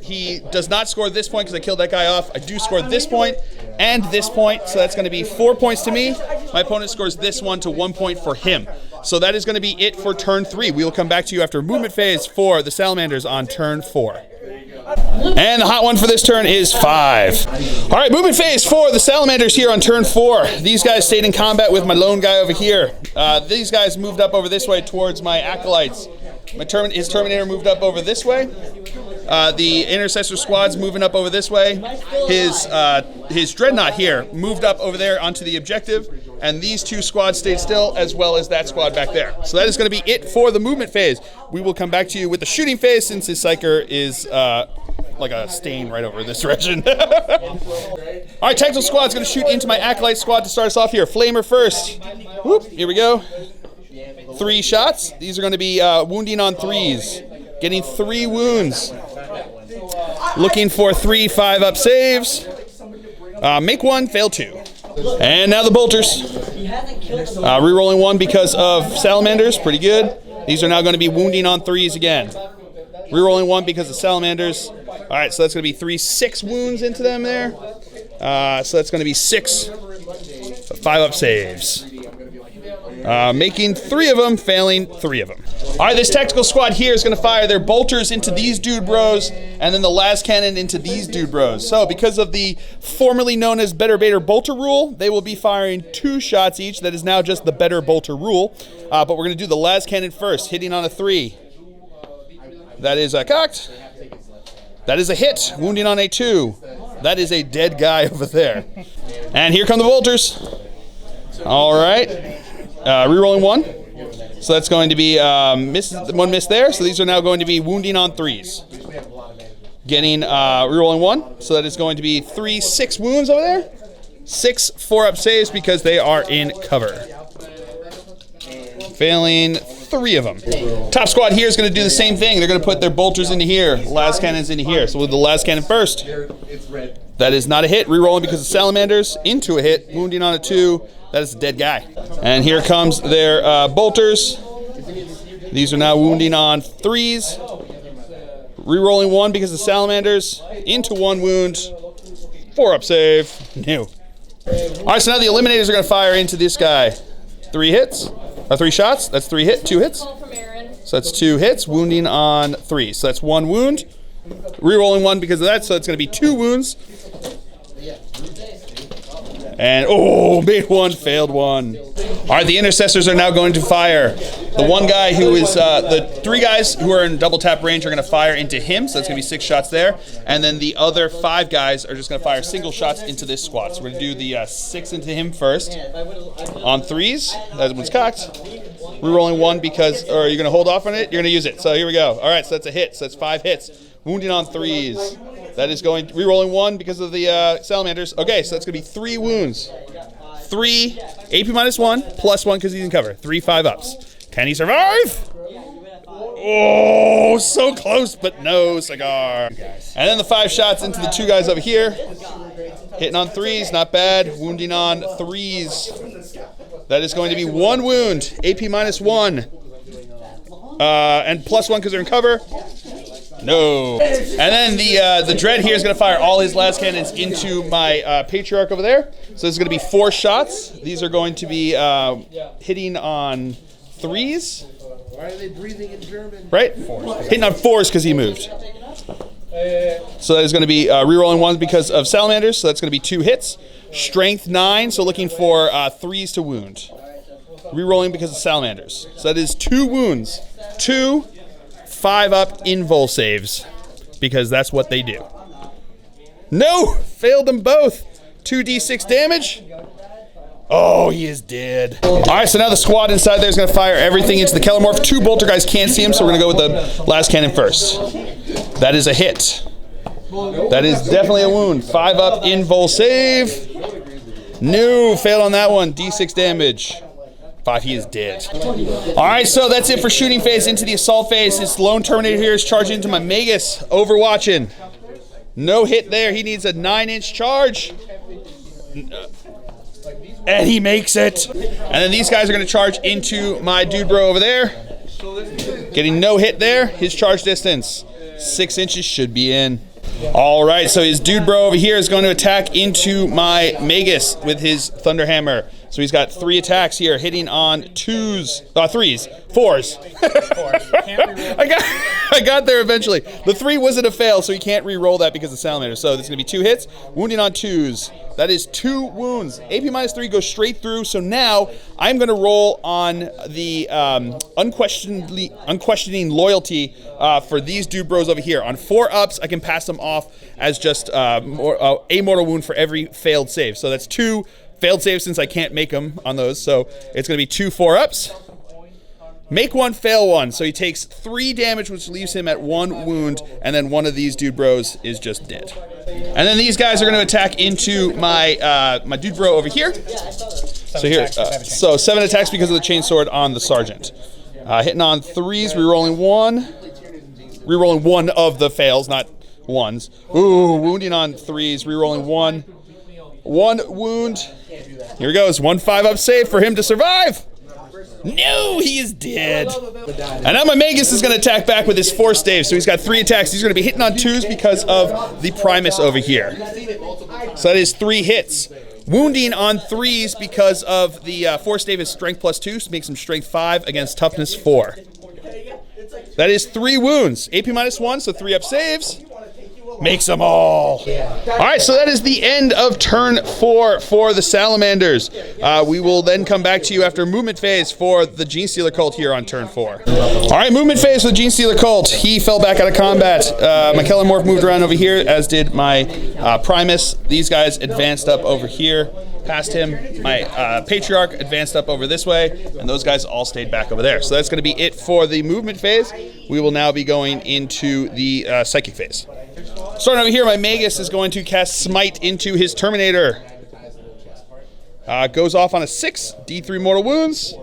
He does not score this point because I killed that guy off. I do score this point and this point, so that's going to be 4 points to me. My opponent scores this one to 1 point for him. So that is going to be it for turn 3. We will come back to you after movement phase for the Salamanders on turn 4. And the hot one for this turn is 5. All right, movement phase for the Salamanders here on turn 4. These guys stayed in combat with my Malone Guy over here. These guys moved up over this way towards my Acolytes. His Terminator moved up over this way. The Intercessor squad's moving up over this way. His Dreadnought here moved up over there onto the objective. And these 2 squads stayed still, as well as that squad back there. So that is going to be it for the movement phase. We will come back to you with the shooting phase, since his Psyker is like a stain right over this direction. All right, Tactical Squad's going to shoot into my Acolyte squad to start us off here. Flamer first. Whoop, here we go. 3 shots. These are going to be wounding on 3s. Getting 3 wounds. Looking for 3 5-up saves. Make 1, fail 2. And now the bolters. Rerolling 1 because of Salamanders, pretty good. These are now going to be wounding on 3s again. Rerolling 1 because of Salamanders. All right, so that's going to be 3 6 wounds into them there. So that's going to be 6 5-up saves. Making 3 of them, failing 3 of them. All right, this tactical squad here is going to fire their bolters into these dude bros, and then the las cannon into these dude bros. So because of the formerly known as better baiter bolter rule, they will be firing 2 shots each. That is now just the better bolter rule. But we're going to do the las cannon first, hitting on a 3. That is cocked. That is a hit, wounding on a 2. That is a dead guy over there. And here come the bolters. All right. Rerolling 1. So that's going to be 1 miss there. So these are now going to be wounding on 3s. Getting rerolling 1. So that is going to be 3 6 wounds over there. 6 4-up saves because they are in cover. Failing 3 of them. Top squad here is going to do the same thing. They're going to put their bolters into here. Las cannons into here. So we'll do the las cannon first. That is not a hit. Rerolling because of Salamanders. Into a hit. Wounding on a 2. That is a dead guy. And here comes their bolters. These are now wounding on 3s. Rerolling 1 because of Salamanders. Into 1 wound. 4-up save. New. All right, so now the Eliminators are going to fire into this guy. 3 hits. Or 3 shots. That's 2 hits. So that's 2 hits. Wounding on 3. So that's 1 wound. Rerolling 1 because of that. So it's going to be 2 wounds. And, oh, made 1, failed 1. All right, the Intercessors are now going to fire. The one guy who is, the 3 guys who are in double tap range are going to fire into him, so that's going to be 6 shots there. And then the other 5 guys are just going to fire single shots into this squad. So we're going to do the 6 into him first. On 3s, that one's cocked. Rerolling 1 because, or you're going to hold off on it, you're going to use it. So here we go. All right, so that's a hit, so that's 5 hits. Wounding on 3s. That is going to rerolling 1 because of the Salamanders. Okay, so that's going to be 3 wounds. 3 AP -1 plus 1 because he's in cover. 3 5-ups. Can he survive? Oh, so close, but no cigar. And then the 5 shots into the 2 guys over here. Hitting on 3s, not bad. Wounding on 3s. That is going to be 1 wound. AP -1. And plus 1 because they're in cover. No. And then the Dread here is going to fire all his las cannons into my Patriarch over there. So this is going to be 4 shots. These are going to be hitting on 3s. Why are they breathing in German? Right? Hitting on 4s because he moved. So that is going to be rerolling 1 because of Salamanders. So that's going to be 2 hits. Strength 9, so looking for 3s to wound. Rerolling because of Salamanders. So that is 2 wounds. 2 5-up invul saves. Because that's what they do. No! Failed them both. 2d6 damage. Oh, he is dead. Alright, so now the squad inside there is going to fire everything into the Mckellar Morph. 2 bolter guys can't see him, so we're going to go with the last cannon first. That is a hit. That is definitely a wound. 5-up invul save. No, failed on that one. D6 damage. 5, he is dead. Alright, so that's it for shooting phase. Into the assault phase. This lone Terminator here is charging into my Magus. Overwatching. No hit there. He needs a 9-inch charge. And he makes it. And then these guys are going to charge into my dude bro over there. Getting no hit there. His charge distance, 6 inches, should be in. All right, so his dude bro over here is going to attack into my Magus with his Thunder Hammer. So he's got 3 attacks here, hitting on 2s, 3s, 4s. I got there eventually. The 3 wasn't a fail, so he can't re-roll that because of Salamander. So this is going to be 2 hits, wounding on 2s. That is 2 wounds. AP -3 goes straight through. So now I'm going to roll on the unquestioning loyalty for these dude bros over here. On 4 ups, I can pass them off as just a mortal wound for every failed save. So that's 2 failed saves since I can't make them on those. So it's going to be 2 4-ups. Make 1, fail 1. So he takes 3 damage, which leaves him at 1 wound. And then one of these dude bros is just dead. And then these guys are going to attack into my my dude bro over here. So here, so 7 attacks because of the chainsword on the sergeant. Hitting on 3s, rerolling 1. Rerolling 1 of the fails, not 1s. Ooh, wounding on 3s, rerolling 1. 1 wound. Here he goes. 1 5-up save for him to survive. No, he is dead. And now my Magus is going to attack back with his Force Stave. So he's got 3 attacks. He's going to be hitting on 2s because of the Primus over here. So that is 3 hits. Wounding on 3s because of the Force Stave is Strength +2, so makes him Strength 5 against Toughness 4. That is 3 wounds. AP -1, so 3-up saves. Makes them all. All right, so that is the end of turn 4 for the Salamanders. We will then come back to you after movement phase for the Genestealer Cult here on turn 4. All right, movement phase for the Genestealer Cult. He fell back out of combat. Mckellar Morph moved around over here, as did my Primus. These guys advanced up over here past him. My Patriarch advanced up over this way, and those guys all stayed back over there. So that's going to be it for the movement phase. We will now be going into the Psychic phase. Starting over here, my Magus is going to cast Smite into his Terminator. Goes off on a 6, D3 mortal wounds.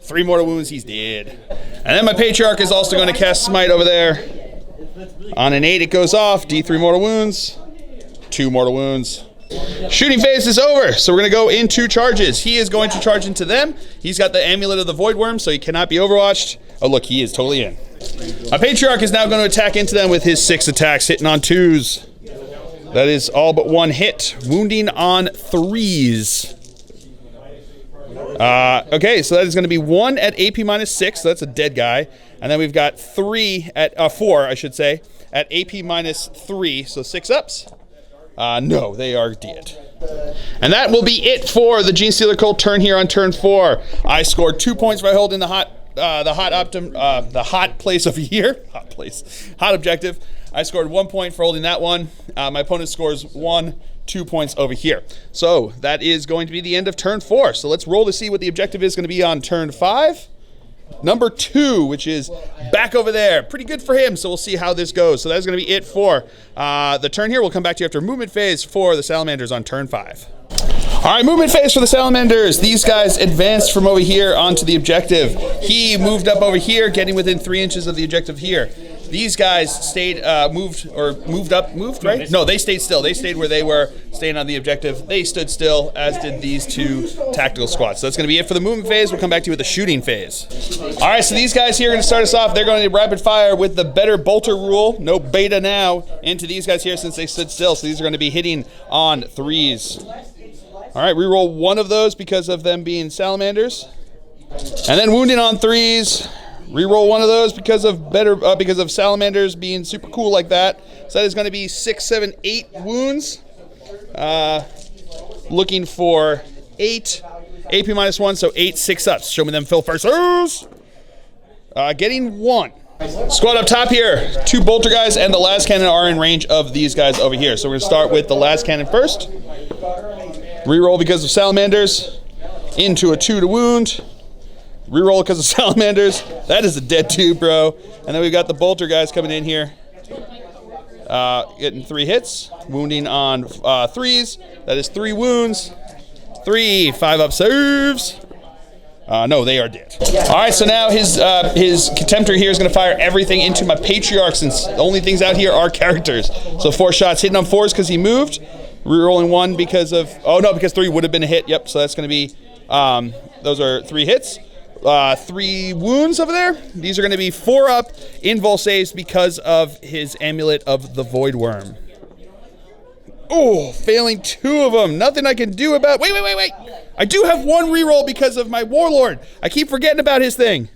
3 mortal wounds, he's dead. And then my Patriarch is also going to cast Smite over there. On an 8, it goes off, D3 mortal wounds. 2 mortal wounds. Shooting phase is over, so we're going to go into charges. He is going to charge into them. He's got the Amulet of the Void Worm, so he cannot be overwatched. Oh, look, he is totally in. My Patriarch is now going to attack into them with his 6 attacks, hitting on 2s. That is all but 1 hit. Wounding on 3s. Okay, so that is going to be 1 at AP -6, so that's a dead guy. And then we've got 3 at 4, I should say, at AP -3, so 6 ups. No, they are dead. And that will be it for the Genestealer Cult turn here on turn 4. I scored 2 points by holding the hot place over here. Hot objective. I scored 1 point for holding that one. My opponent scores 2 points over here. So that is going to be the end of turn 4. So let's roll to see what the objective is going to be on turn 5. Number 2, which is back over there. Pretty good for him, so we'll see how this goes. So that's going to be it for the turn here. We'll come back to you after movement phase for the Salamanders on turn 5. All right, movement phase for the Salamanders. These guys advanced from over here onto the objective. He moved up over here, getting within 3 inches of the objective here. These guys stayed, moved, right? No, they stayed still. They stayed where they were, staying on the objective. They stood still, as did these 2 tactical squads. So that's going to be it for the movement phase. We'll come back to you with the shooting phase. All right, so these guys here are going to start us off. They're going to rapid fire with the better bolter rule. No beta now into these guys here since they stood still. So these are going to be hitting on 3s. All right, reroll 1 of those because of them being Salamanders. And then wounding on 3s. Reroll one of those because of Salamanders being super cool like that. So that is going to be 6, 7, 8 wounds. Looking for 8 AP -1, so 8 6-ups. Show me them fill first. Getting 1. Squad up top here, 2 bolter guys and the last cannon are in range of these guys over here. So we're going to start with the last cannon first. Reroll because of Salamanders. Into a 2 to wound. Reroll because of Salamanders. That is a dead 2, bro. And then we've got the bolter guys coming in here. Getting 3 hits. Wounding on 3s. That is 3 wounds. 3 5-up saves. No, they are dead. All right, so now his Contemptor here is going to fire everything into my Patriarch, since the only things out here are characters. So 4 shots hitting on 4s because he moved. Rerolling 1 because of... Oh, no, because 3 would have been a hit. Yep, so that's going to be... those are 3 hits. 3 wounds over there. These are going to be 4-up invul saves because of his Amulet of the Void Worm. Oh, failing 2 of them. Nothing I can do about... Wait. I do have 1 reroll because of my Warlord. I keep forgetting about his thing.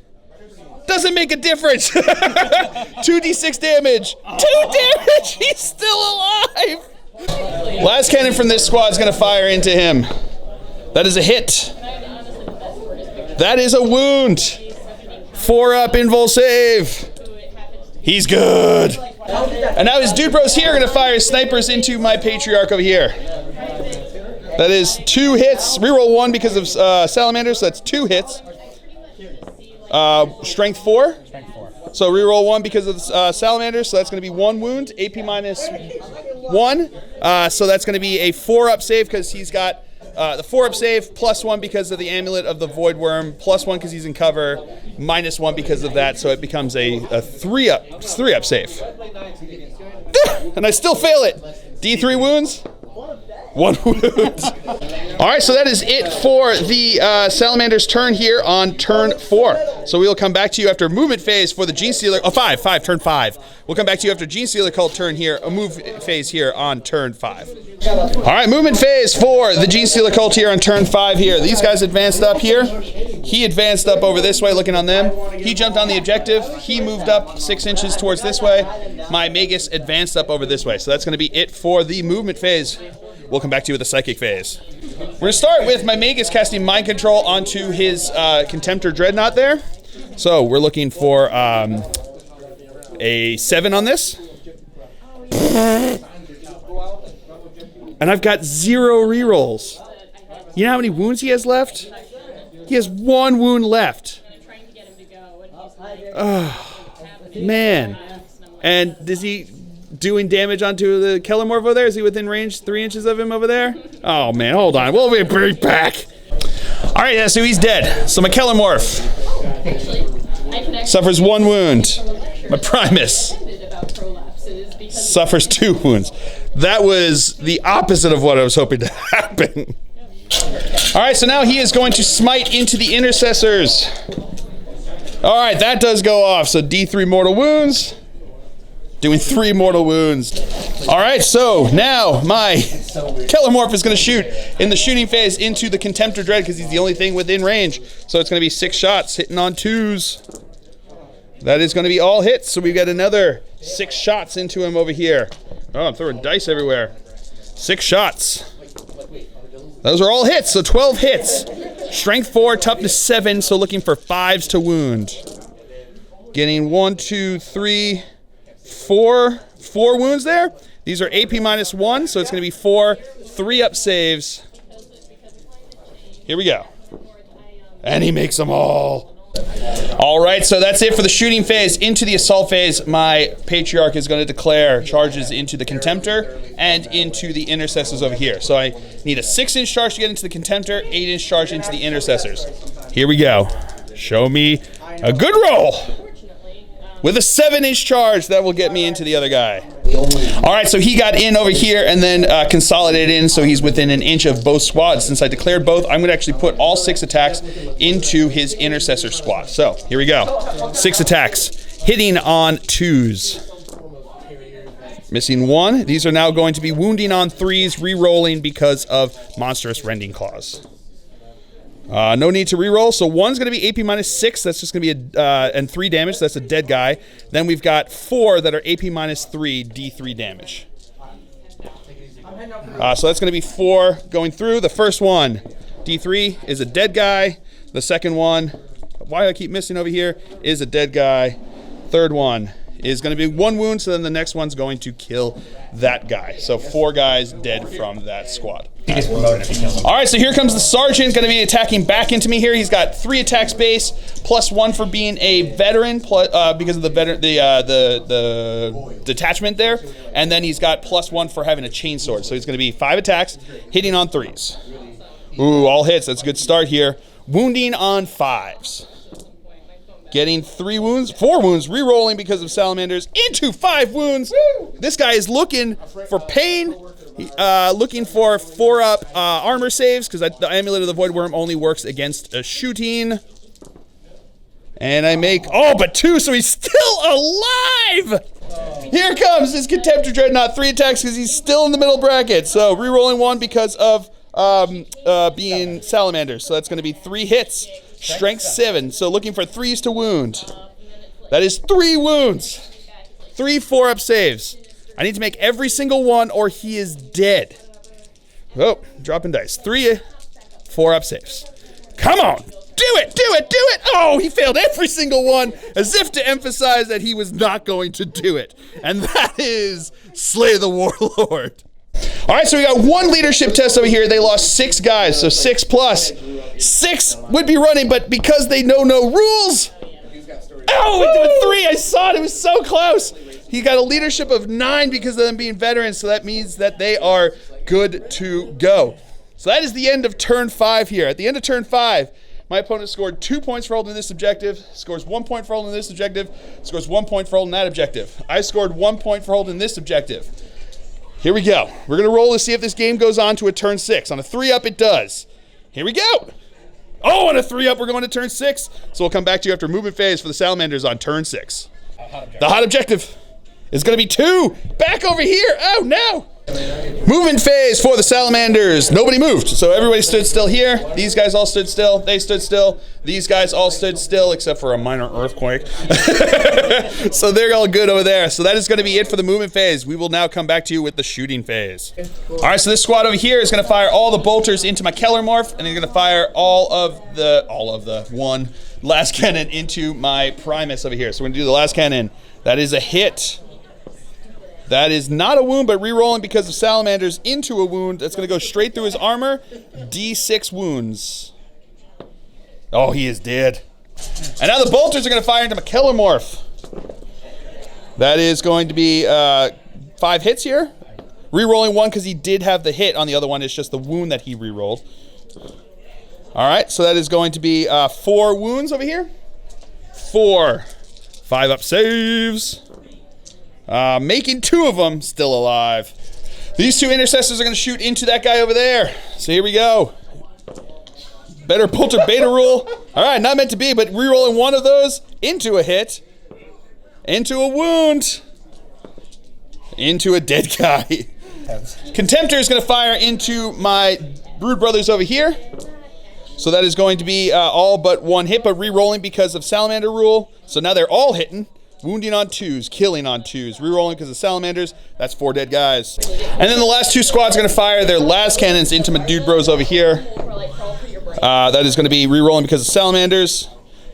Doesn't make a difference. 2d6 damage. 2 damage. He's still alive. Last cannon from this squad is going to fire into him. That is a hit. That is a wound. 4-up invul save. He's good. And now his dude bros here are going to fire snipers into my Patriarch over here. That is 2 hits. Reroll 1 because of Salamanders, so that's 2 hits. Strength 4. So reroll 1 because of Salamanders, so that's going to be 1 wound. AP -1. So that's going to be a 4-up save because he's got the 4-up save, +1 because of the Amulet of the Void Worm, +1 because he's in cover, -1 because of that, so it becomes a 3-up save. And I still fail it. D3 wounds. 1 wound. All right, so that is it for the Salamander's turn here on turn 4. So we'll come back to you after movement phase for the Genestealer. Oh, 5, turn 5. We'll come back to you after Genestealer Cult turn here, a move phase here on turn 5. All right, movement phase for the Genestealer Cult here on turn 5 here. These guys advanced up here. He advanced up over this way, looking on them. He jumped on the objective. He moved up 6 inches towards this way. My Magus advanced up over this way. So that's going to be it for the movement phase. We'll come back to you with the Psychic Phase. We're going to start with my Magus casting Mind Control onto his Contemptor Dreadnought there. So we're looking for a 7 on this. And I've got 0 rerolls. You know how many wounds he has left? He has 1 wound left. Oh, man. And is he doing damage onto the Mckellar Morph over there? Is he within range 3 inches of him over there? Oh, man, hold on. We'll be right back. All right, yeah, so he's dead. So Mckellar Morph suffers 1 wound. My Primus suffers 2 wounds. That was the opposite of what I was hoping to happen. All right, so now he is going to smite into the intercessors. All right, that does go off. So D3 mortal wounds. Doing 3 mortal wounds. All right, so now my Mckellar Morph is going to shoot in the shooting phase into the Contemptor Dread because he's the only thing within range. So it's going to be 6 shots hitting on 2s. That is going to be all hits. So we've got another 6 shots into him over here. Oh, I'm throwing dice everywhere. 6 shots. Those are all hits, so 12 hits. Strength 4, toughness 7, so looking for 5s to wound. Getting 1, 2, 3, 4 wounds there. These are AP -1, so it's going to be 4 3-up saves. Here we go. And he makes them all. All right, so that's it for the shooting phase. Into the assault phase, my Patriarch is going to declare charges into the Contemptor and into the intercessors over here. So I need a 6-inch charge to get into the Contemptor, 8-inch charge into the intercessors. Here we go. Show me a good roll. With a 7-inch charge, that will get me into the other guy. All right, so he got in over here and then consolidated in, so he's within an inch of both squads. Since I declared both, I'm going to actually put all 6 attacks into his intercessor squad. So here we go. 6 attacks, hitting on 2s. Missing 1. These are now going to be wounding on 3s, re-rolling because of monstrous rending claws. No need to reroll. So 1's going to be AP -6. That's just going to be and 3 damage. That's a dead guy. Then we've got 4 that are AP -3, D3 damage. So that's going to be 4 going through. The first one, D3, is a dead guy. The second one, why I keep missing over here, is a dead guy. Third one is going to be 1 wound, so then the next one's going to kill that guy. So 4 guys dead from that squad. All right, so here comes the sergeant, going to be attacking back into me here. He's got 3 attacks base, +1 for being a veteran, because of the detachment there, and then he's got +1 for having a chainsword. So he's going to be 5 attacks, hitting on 3s. Ooh, all hits. That's a good start here. Wounding on 5s. Getting 3 wounds, 4 wounds, re-rolling because of Salamanders into 5 wounds. Woo! This guy is looking for pain, looking for 4-up armor saves, because the Amulet of the Void Worm only works against shooting. And I make, but 2, so he's still alive! Here comes his Contemptor Dreadnought, 3 attacks because he's still in the middle bracket. So re-rolling 1 because of being Salamanders. So that's going to be 3 hits. Strength 7, so looking for 3s to wound. That is 3 wounds. 3 4-up saves. I need to make every single one or he is dead. Oh, dropping dice. 3 4-up saves. Come on, do it, do it, do it. Oh, he failed every single one as if to emphasize that he was not going to do it. And that is Slay the Warlord. All right, so we got 1 leadership test over here. They lost 6 guys, so 6 plus. 6 would be running, but because they know no rules. Oh, it did 3. I saw it. It was so close. He got a leadership of 9 because of them being veterans, so that means that they are good to go. So that is the end of turn 5 here. At the end of turn 5, my opponent scored 2 points for holding this objective, scores 1 point for holding this objective, scores 1 point for holding that objective. I scored 1 point for holding this objective. Here we go. We're going to roll to see if this game goes on to a turn 6. On a 3-up, it does. Here we go. Oh, on a 3-up, we're going to turn 6. So we'll come back to you after movement phase for the Salamanders on turn 6. The hot objective is going to be 2. Back over here. Oh, no. Movement phase for the Salamanders. Nobody moved, so everybody stood still here. These guys all stood still. They stood still. These guys all stood still, except for a minor earthquake. So they're all good over there. So that is going to be it for the movement phase. We will now come back to you with the shooting phase. All right, so this squad over here is going to fire all the bolters into Mckellar morph, and they're going to fire all of the one last cannon into my Primus over here. So we're going to do the last cannon. That is a hit. That is not a wound, but re-rolling because of Salamanders into a wound. That's going to go straight through his armor. D6 wounds. Oh, he is dead. And now the bolters are going to fire into Mckellar morph. That is going to be 5 hits here. Re-rolling 1 because he did have the hit. On the other one, it's just the wound that he re-rolled. All right, so that is going to be 4 wounds over here. 4. 5-up saves. Making 2 of them still alive. These 2 intercessors are going to shoot into that guy over there. So here we go. Better bolter beta rule. All right, not meant to be, but re-rolling 1 of those into a hit, into a wound, into a dead guy. Contemptor is going to fire into my Brood Brothers over here. So that is going to be all but 1 hit, but re-rolling because of Salamander rule. So now they're all hitting. Wounding on 2s, killing on 2s, rerolling because of Salamanders. That's 4 dead guys. And then the last 2 squads are going to fire their last cannons into my dude bros over here. That is going to be rerolling because of Salamanders.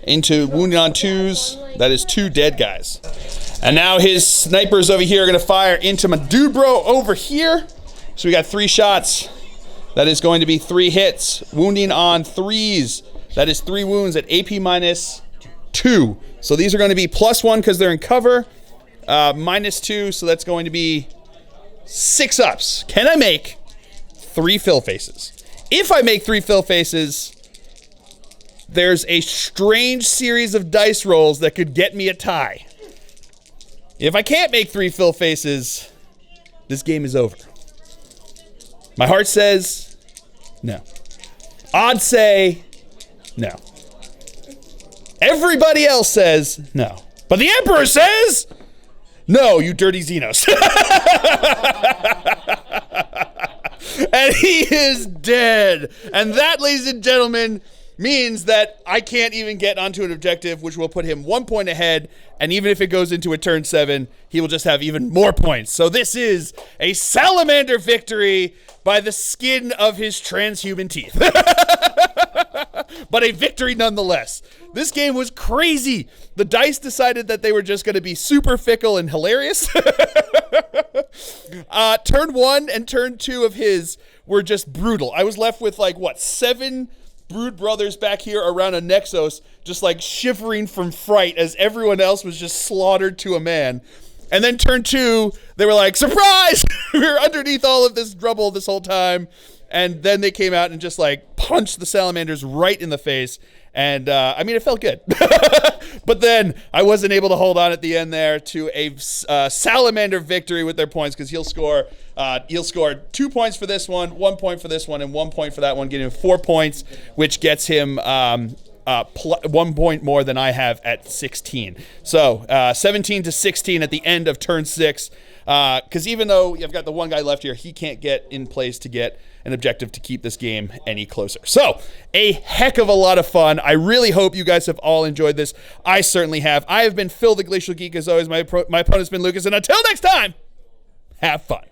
Into wounding on 2s. That is 2 dead guys. And now his snipers over here are going to fire into my dude bro over here. So we got 3 shots. That is going to be 3 hits. Wounding on 3s. That is 3 wounds at AP -2. So these are going to be +1 because they're in cover, -2, so that's going to be 6 ups. Can I make 3 fill faces? If I make 3 fill faces, there's a strange series of dice rolls that could get me a tie. If I can't make 3 fill faces, this game is over. My heart says no. Odds say no. Everybody else says no. But the Emperor says, no, you dirty Xenos. And he is dead. And that, ladies and gentlemen, means that I can't even get onto an objective, which will put him 1 point ahead. And even if it goes into a turn 7, he will just have even more points. So this is a salamander victory by the skin of his transhuman teeth. But a victory nonetheless. This game was crazy. The dice decided that they were just going to be super fickle and hilarious. Turn 1 and turn 2 of his were just brutal. I was left with 7 brood brothers back here around a Nexus, just shivering from fright as everyone else was just slaughtered to a man. And then turn 2, they were like, surprise! We were underneath all of this rubble this whole time. And then they came out and just punched the salamanders right in the face. And it felt good. But then I wasn't able to hold on at the end there to a salamander victory with their points, because he'll score 2 points for this one, 1 point for this one, and 1 point for that one, getting him 4 points, which gets him 1 point more than I have at 16. So 17 to 16 at the end of turn 6. Because even though I've got the one guy left here, he can't get in place to get an objective to keep this game any closer. So, a heck of a lot of fun. I really hope you guys have all enjoyed this. I certainly have. I have been Phil the Glacial Geek, as always. My opponent's been Lucas, and until next time, have fun.